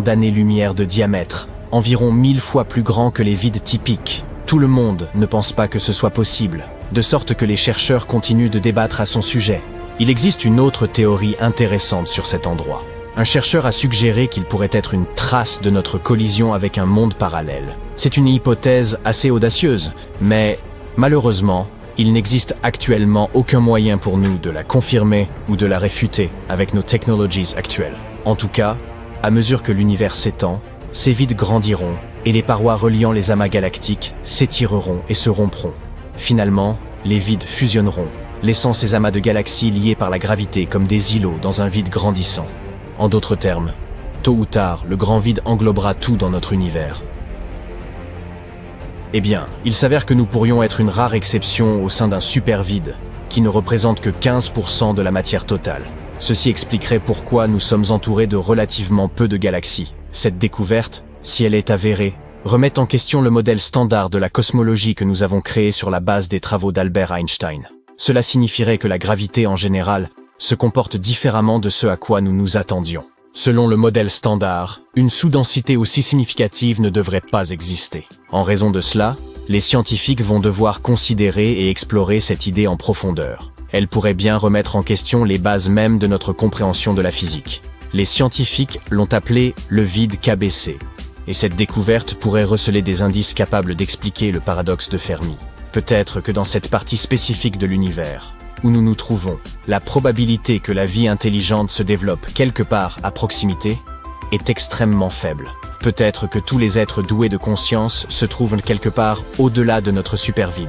S1: d'années-lumière de diamètre, environ 1000 fois plus grand que les vides typiques. Tout le monde ne pense pas que ce soit possible, de sorte que les chercheurs continuent de débattre à son sujet. Il existe une autre théorie intéressante sur cet endroit. Un chercheur a suggéré qu'il pourrait être une trace de notre collision avec un monde parallèle. C'est une hypothèse assez audacieuse, mais malheureusement, il n'existe actuellement aucun moyen pour nous de la confirmer ou de la réfuter avec nos technologies actuelles. En tout cas, à mesure que l'univers s'étend, ces vides grandiront et les parois reliant les amas galactiques s'étireront et se rompront. Finalement, les vides fusionneront, laissant ces amas de galaxies liés par la gravité comme des îlots dans un vide grandissant. En d'autres termes, tôt ou tard, le grand vide englobera tout dans notre univers. Eh bien, il s'avère que nous pourrions être une rare exception au sein d'un super vide, qui ne représente que 15% de la matière totale. Ceci expliquerait pourquoi nous sommes entourés de relativement peu de galaxies. Cette découverte, si elle est avérée, remettent en question le modèle standard de la cosmologie que nous avons créé sur la base des travaux d'Albert Einstein. Cela signifierait que la gravité en général se comporte différemment de ce à quoi nous nous attendions. Selon le modèle standard, une sous-densité aussi significative ne devrait pas exister. En raison de cela, les scientifiques vont devoir considérer et explorer cette idée en profondeur. Elle pourrait bien remettre en question les bases mêmes de notre compréhension de la physique. Les scientifiques l'ont appelé le vide KBC, et cette découverte pourrait receler des indices capables d'expliquer le paradoxe de Fermi. Peut-être que dans cette partie spécifique de l'univers, où nous nous trouvons, la probabilité que la vie intelligente se développe quelque part à proximité est extrêmement faible. Peut-être que tous les êtres doués de conscience se trouvent quelque part au-delà de notre supervide.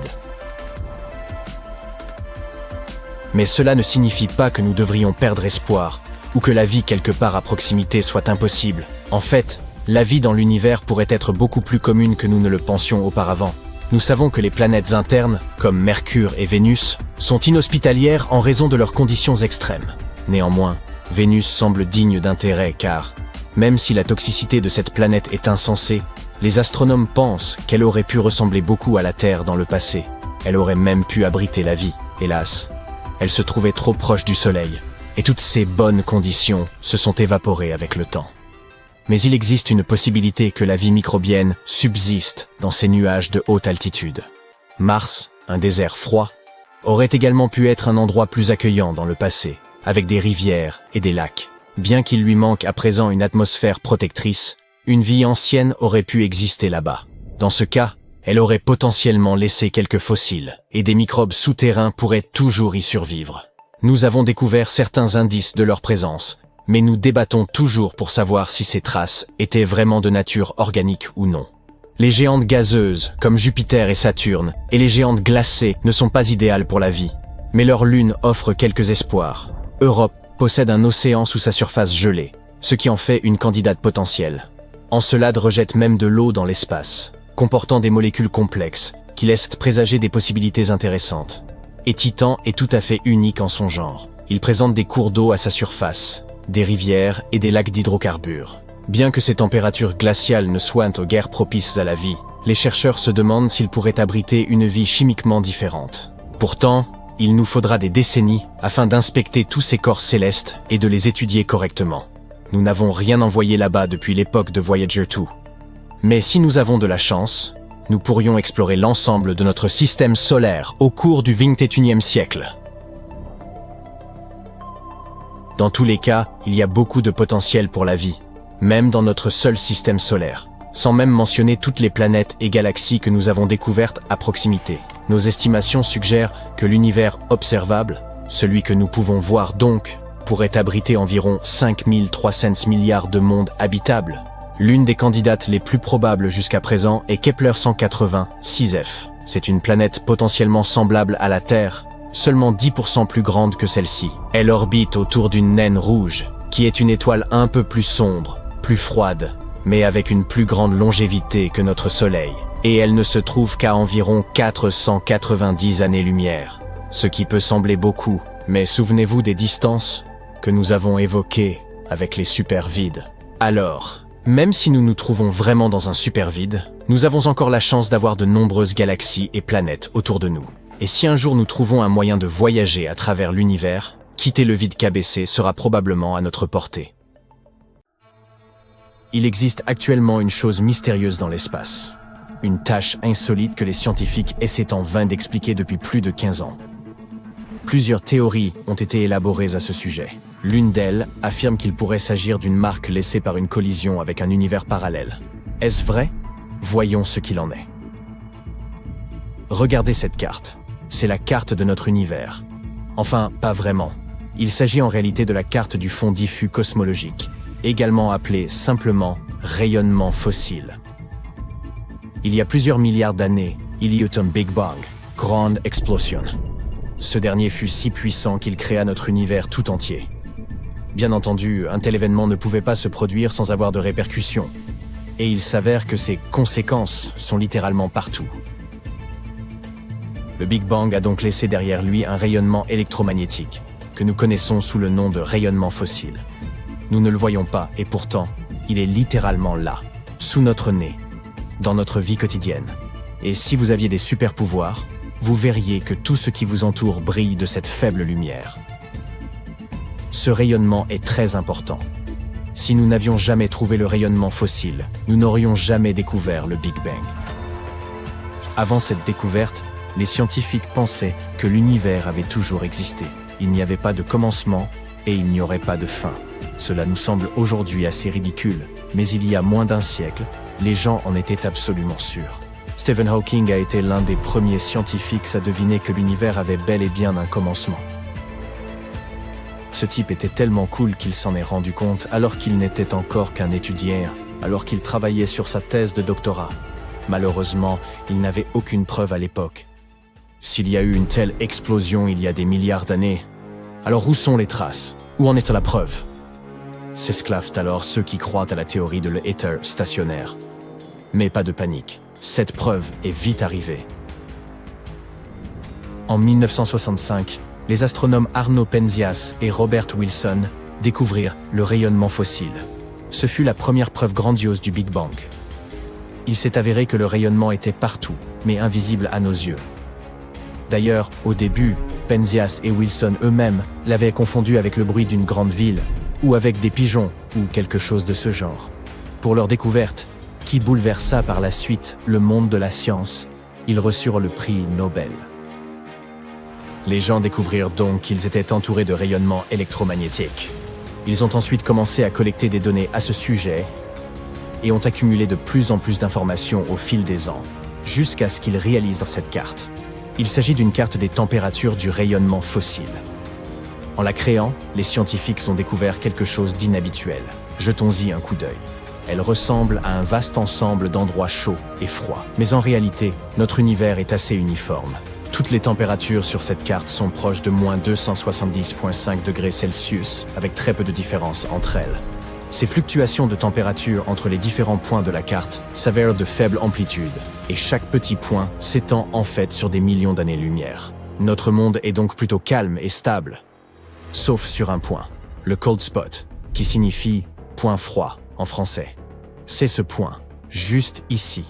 S1: Mais cela ne signifie pas que nous devrions perdre espoir, ou que la vie quelque part à proximité soit impossible. En fait, la vie dans l'univers pourrait être beaucoup plus commune que nous ne le pensions auparavant. Nous savons que les planètes internes, comme Mercure et Vénus, sont inhospitalières en raison de leurs conditions extrêmes. Néanmoins, Vénus semble digne d'intérêt car, même si la toxicité de cette planète est insensée, les astronomes pensent qu'elle aurait pu ressembler beaucoup à la Terre dans le passé. Elle aurait même pu abriter la vie. Hélas, elle se trouvait trop proche du Soleil, et toutes ces bonnes conditions se sont évaporées avec le temps. Mais il existe une possibilité que la vie microbienne subsiste dans ces nuages de haute altitude. Mars, un désert froid, aurait également pu être un endroit plus accueillant dans le passé, avec des rivières et des lacs. Bien qu'il lui manque à présent une atmosphère protectrice, une vie ancienne aurait pu exister là-bas. Dans ce cas, elle aurait potentiellement laissé quelques fossiles, et des microbes souterrains pourraient toujours y survivre. Nous avons découvert certains indices de leur présence, mais nous débattons toujours pour savoir si ces traces étaient vraiment de nature organique ou non. Les géantes gazeuses, comme Jupiter et Saturne, et les géantes glacées ne sont pas idéales pour la vie, mais leur lune offre quelques espoirs. Europe possède un océan sous sa surface gelée, ce qui en fait une candidate potentielle. Encelade rejette même de l'eau dans l'espace, comportant des molécules complexes, qui laissent présager des possibilités intéressantes. Et Titan est tout à fait unique en son genre. Il présente des cours d'eau à sa surface, des rivières et des lacs d'hydrocarbures. Bien que ces températures glaciales ne soient aux guères propices à la vie, les chercheurs se demandent s'ils pourraient abriter une vie chimiquement différente. Pourtant, il nous faudra des décennies afin d'inspecter tous ces corps célestes et de les étudier correctement. Nous n'avons rien envoyé là-bas depuis l'époque de Voyager 2. Mais si nous avons de la chance, nous pourrions explorer l'ensemble de notre système solaire au cours du XXIe siècle. Dans tous les cas, il y a beaucoup de potentiel pour la vie, même dans notre seul système solaire, sans même mentionner toutes les planètes et galaxies que nous avons découvertes à proximité. Nos estimations suggèrent que l'univers observable, celui que nous pouvons voir donc, pourrait abriter environ 5300 milliards de mondes habitables. L'une des candidates les plus probables jusqu'à présent est Kepler 180 6F. C'est une planète potentiellement semblable à la Terre, seulement 10% plus grande que celle-ci. Elle orbite autour d'une naine rouge, qui est une étoile un peu plus sombre, plus froide, mais avec une plus grande longévité que notre Soleil. Et elle ne se trouve qu'à environ 490 années-lumière, ce qui peut sembler beaucoup, mais souvenez-vous des distances que nous avons évoquées avec les supervides. Alors, même si nous nous trouvons vraiment dans un supervide, nous avons encore la chance d'avoir de nombreuses galaxies et planètes autour de nous. Et si un jour nous trouvons un moyen de voyager à travers l'univers, quitter le vide KBC sera probablement à notre portée. Il existe actuellement une chose mystérieuse dans l'espace. Une tâche insolite que les scientifiques essaient en vain d'expliquer depuis plus de 15 ans. Plusieurs théories ont été élaborées à ce sujet. L'une d'elles affirme qu'il pourrait s'agir d'une marque laissée par une collision avec un univers parallèle. Est-ce vrai? Voyons ce qu'il en est. Regardez cette carte. C'est la carte de notre univers. Enfin, pas vraiment. Il s'agit en réalité de la carte du fond diffus cosmologique, également appelée simplement rayonnement fossile. Il y a plusieurs milliards d'années, il y eut un Big Bang, grande explosion. Ce dernier fut si puissant qu'il créa notre univers tout entier. Bien entendu, un tel événement ne pouvait pas se produire sans avoir de répercussions. Et il s'avère que ses conséquences sont littéralement partout. Le Big Bang a donc laissé derrière lui un rayonnement électromagnétique, que nous connaissons sous le nom de rayonnement fossile. Nous ne le voyons pas, et pourtant, il est littéralement là, sous notre nez. dans notre vie quotidienne. Et si vous aviez des super-pouvoirs, vous verriez que tout ce qui vous entoure brille de cette faible lumière. Ce rayonnement est très important. Si nous n'avions jamais trouvé le rayonnement fossile, nous n'aurions jamais découvert le Big Bang. Avant cette découverte, les scientifiques pensaient que l'univers avait toujours existé. Il n'y avait pas de commencement et il n'y aurait pas de fin. Cela nous semble aujourd'hui assez ridicule, mais il y a moins d'un siècle, les gens en étaient absolument sûrs. Stephen Hawking a été l'un des premiers scientifiques à deviner que l'univers avait bel et bien un commencement. Ce type était tellement cool qu'il s'en est rendu compte alors qu'il n'était encore qu'un étudiant, alors qu'il travaillait sur sa thèse de doctorat. Malheureusement, il n'avait aucune preuve à l'époque. S'il y a eu une telle explosion il y a des milliards d'années, alors où sont les traces? Où en est la preuve? S'esclavent alors ceux qui croient à la théorie de l'éther stationnaire. Mais pas de panique, cette preuve est vite arrivée. En 1965, les astronomes Arno Penzias et Robert Wilson découvrirent le rayonnement fossile. Ce fut la première preuve grandiose du Big Bang. Il s'est avéré que le rayonnement était partout, mais invisible à nos yeux. D'ailleurs, au début, Penzias et Wilson eux-mêmes l'avaient confondu avec le bruit d'une grande ville, ou avec des pigeons, ou quelque chose de ce genre. Pour leur découverte, qui bouleversa par la suite le monde de la science, ils reçurent le prix Nobel. Les gens découvrirent donc qu'ils étaient entourés de rayonnements électromagnétiques. Ils ont ensuite commencé à collecter des données à ce sujet et ont accumulé de plus en plus d'informations au fil des ans, jusqu'à ce qu'ils réalisent cette carte. Il s'agit d'une carte des températures du rayonnement fossile. En la créant, les scientifiques ont découvert quelque chose d'inhabituel. Jetons-y un coup d'œil. Elle ressemble à un vaste ensemble d'endroits chauds et froids. Mais en réalité, notre univers est assez uniforme. Toutes les températures sur cette carte sont proches de moins 270,5 degrés Celsius, avec très peu de différence entre elles. Ces fluctuations de température entre les différents points de la carte s'avèrent de faible amplitude, et chaque petit point s'étend en fait sur des millions d'années-lumière. Notre monde est donc plutôt calme et stable, sauf sur un point, le cold spot, qui signifie « point froid » en français. C'est ce point, juste ici.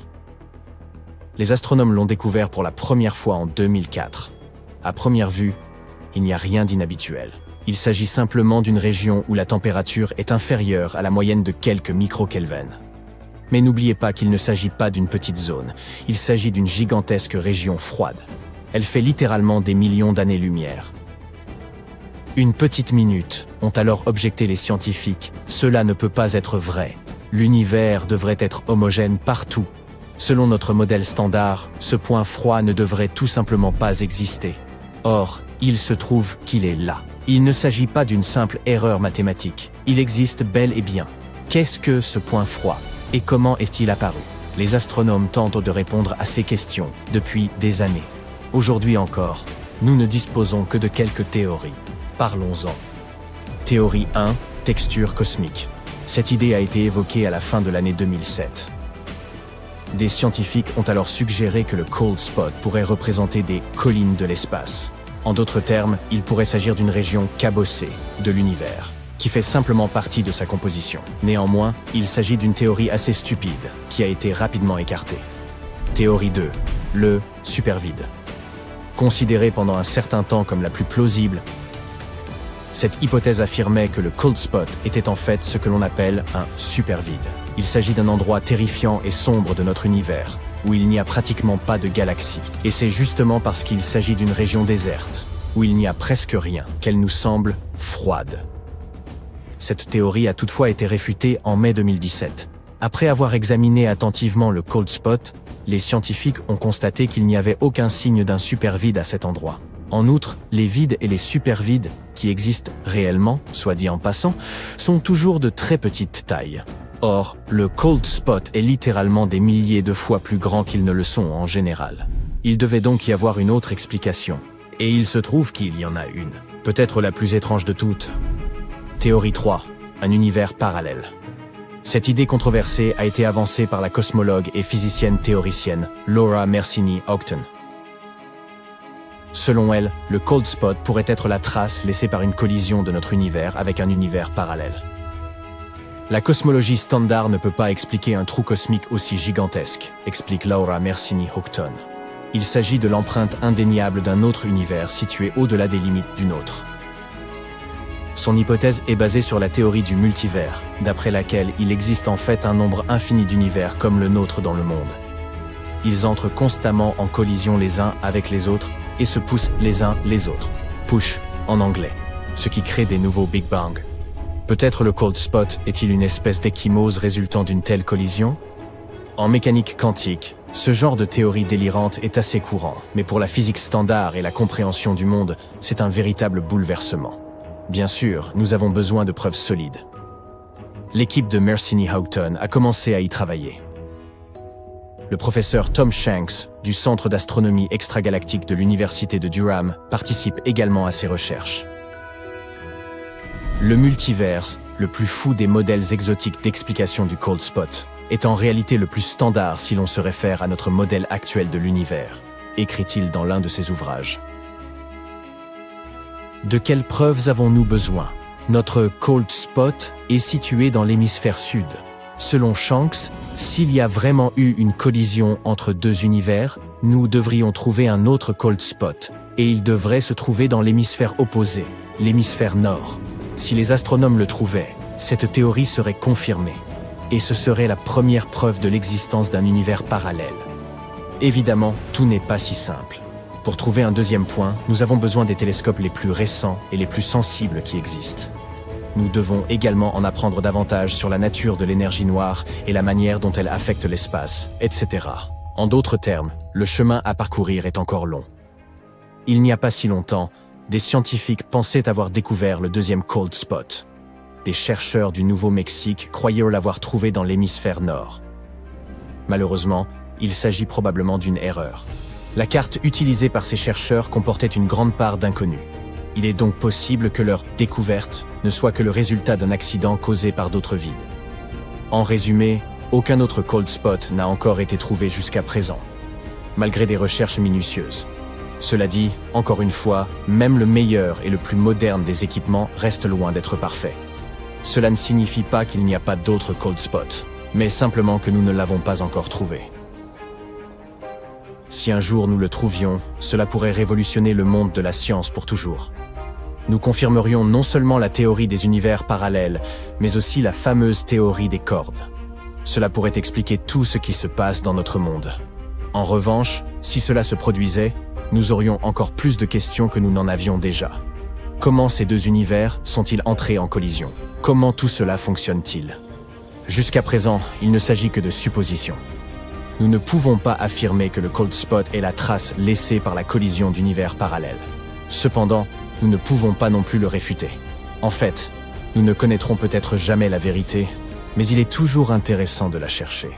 S1: Les astronomes l'ont découvert pour la première fois en 2004. À première vue, il n'y a rien d'inhabituel. Il s'agit simplement d'une région où la température est inférieure à la moyenne de quelques microkelvins. Mais n'oubliez pas qu'il ne s'agit pas d'une petite zone, il s'agit d'une gigantesque région froide. Elle fait littéralement des millions d'années-lumière. Une petite minute, ont alors objecté les scientifiques, cela ne peut pas être vrai. L'univers devrait être homogène partout. Selon notre modèle standard, ce point froid ne devrait tout simplement pas exister. Or, il se trouve qu'il est là. Il ne s'agit pas d'une simple erreur mathématique. Il existe bel et bien. Qu'est-ce que ce point froid? Et comment est-il apparu? Les astronomes tentent de répondre à ces questions depuis des années. Aujourd'hui encore, nous ne disposons que de quelques théories. Parlons-en. Théorie 1, texture cosmique. Cette idée a été évoquée à la fin de l'année 2007. Des scientifiques ont alors suggéré que le cold spot pourrait représenter des collines de l'espace. En d'autres termes, il pourrait s'agir d'une région cabossée de l'univers, qui fait simplement partie de sa composition. Néanmoins, il s'agit d'une théorie assez stupide, qui a été rapidement écartée. Théorie 2, le supervide. Considérée pendant un certain temps comme la plus plausible, cette hypothèse affirmait que le cold spot était en fait ce que l'on appelle un supervide. Il s'agit d'un endroit terrifiant et sombre de notre univers, où il n'y a pratiquement pas de galaxies. Et c'est justement parce qu'il s'agit d'une région déserte, où il n'y a presque rien, qu'elle nous semble froide. Cette théorie a toutefois été réfutée en mai 2017. Après avoir examiné attentivement le cold spot, les scientifiques ont constaté qu'il n'y avait aucun signe d'un supervide à cet endroit. En outre, les vides et les supervides, qui existent réellement, soit dit en passant, sont toujours de très petite taille. Or, le cold spot est littéralement des milliers de fois plus grand qu'ils ne le sont en général. Il devait donc y avoir une autre explication. Et il se trouve qu'il y en a une. Peut-être la plus étrange de toutes. Théorie 3. Un univers parallèle. Cette idée controversée a été avancée par la cosmologue et physicienne théoricienne Laura Mersini-Octon. Selon elle, le cold spot pourrait être la trace laissée par une collision de notre univers avec un univers parallèle. La cosmologie standard ne peut pas expliquer un trou cosmique aussi gigantesque, explique Laura Mersini-Houghton. Il s'agit de l'empreinte indéniable d'un autre univers situé au-delà des limites du nôtre. Son hypothèse est basée sur la théorie du multivers, d'après laquelle il existe en fait un nombre infini d'univers comme le nôtre dans le monde. Ils entrent constamment en collision les uns avec les autres et se poussent les uns les autres. Push en anglais, ce qui crée des nouveaux Big Bang. Peut-être le cold spot est-il une espèce d'échymose résultant d'une telle collision? En mécanique quantique, ce genre de théorie délirante est assez courant, mais pour la physique standard et la compréhension du monde, c'est un véritable bouleversement. Bien sûr, nous avons besoin de preuves solides. L'équipe de Mersini-Houghton a commencé à y travailler. Le professeur Tom Shanks, du Centre d'astronomie extragalactique de l'Université de Durham, participe également à ces recherches. Le multiverse, le plus fou des modèles exotiques d'explication du cold spot, est en réalité le plus standard si l'on se réfère à notre modèle actuel de l'univers, écrit-il dans l'un de ses ouvrages. De quelles preuves avons-nous besoin? Notre cold spot est situé dans l'hémisphère sud. Selon Shanks, s'il y a vraiment eu une collision entre deux univers, nous devrions trouver un autre cold spot, et il devrait se trouver dans l'hémisphère opposé, l'hémisphère nord. Si les astronomes le trouvaient, cette théorie serait confirmée, et ce serait la première preuve de l'existence d'un univers parallèle. Évidemment, tout n'est pas si simple. Pour trouver un deuxième point, nous avons besoin des télescopes les plus récents et les plus sensibles qui existent. Nous devons également en apprendre davantage sur la nature de l'énergie noire et la manière dont elle affecte l'espace, etc. En d'autres termes, le chemin à parcourir est encore long. Il n'y a pas si longtemps, des scientifiques pensaient avoir découvert le deuxième cold spot. Des chercheurs du Nouveau-Mexique croyaient l'avoir trouvé dans l'hémisphère nord. Malheureusement, il s'agit probablement d'une erreur. La carte utilisée par ces chercheurs comportait une grande part d'inconnus. Il est donc possible que leur découverte ne soit que le résultat d'un accident causé par d'autres vides. En résumé, aucun autre cold spot n'a encore été trouvé jusqu'à présent, malgré des recherches minutieuses. Cela dit, encore une fois, même le meilleur et le plus moderne des équipements reste loin d'être parfait. Cela ne signifie pas qu'il n'y a pas d'autres cold spots, mais simplement que nous ne l'avons pas encore trouvé. Si un jour nous le trouvions, cela pourrait révolutionner le monde de la science pour toujours. Nous confirmerions non seulement la théorie des univers parallèles, mais aussi la fameuse théorie des cordes. Cela pourrait expliquer tout ce qui se passe dans notre monde. En revanche, si cela se produisait, nous aurions encore plus de questions que nous n'en avions déjà. Comment ces deux univers sont-ils entrés en collision? Comment tout cela fonctionne-t-il? Jusqu'à présent, il ne s'agit que de suppositions. Nous ne pouvons pas affirmer que le cold spot est la trace laissée par la collision d'univers parallèles. Cependant, nous ne pouvons pas non plus le réfuter. En fait, nous ne connaîtrons peut-être jamais la vérité, mais il est toujours intéressant de la chercher.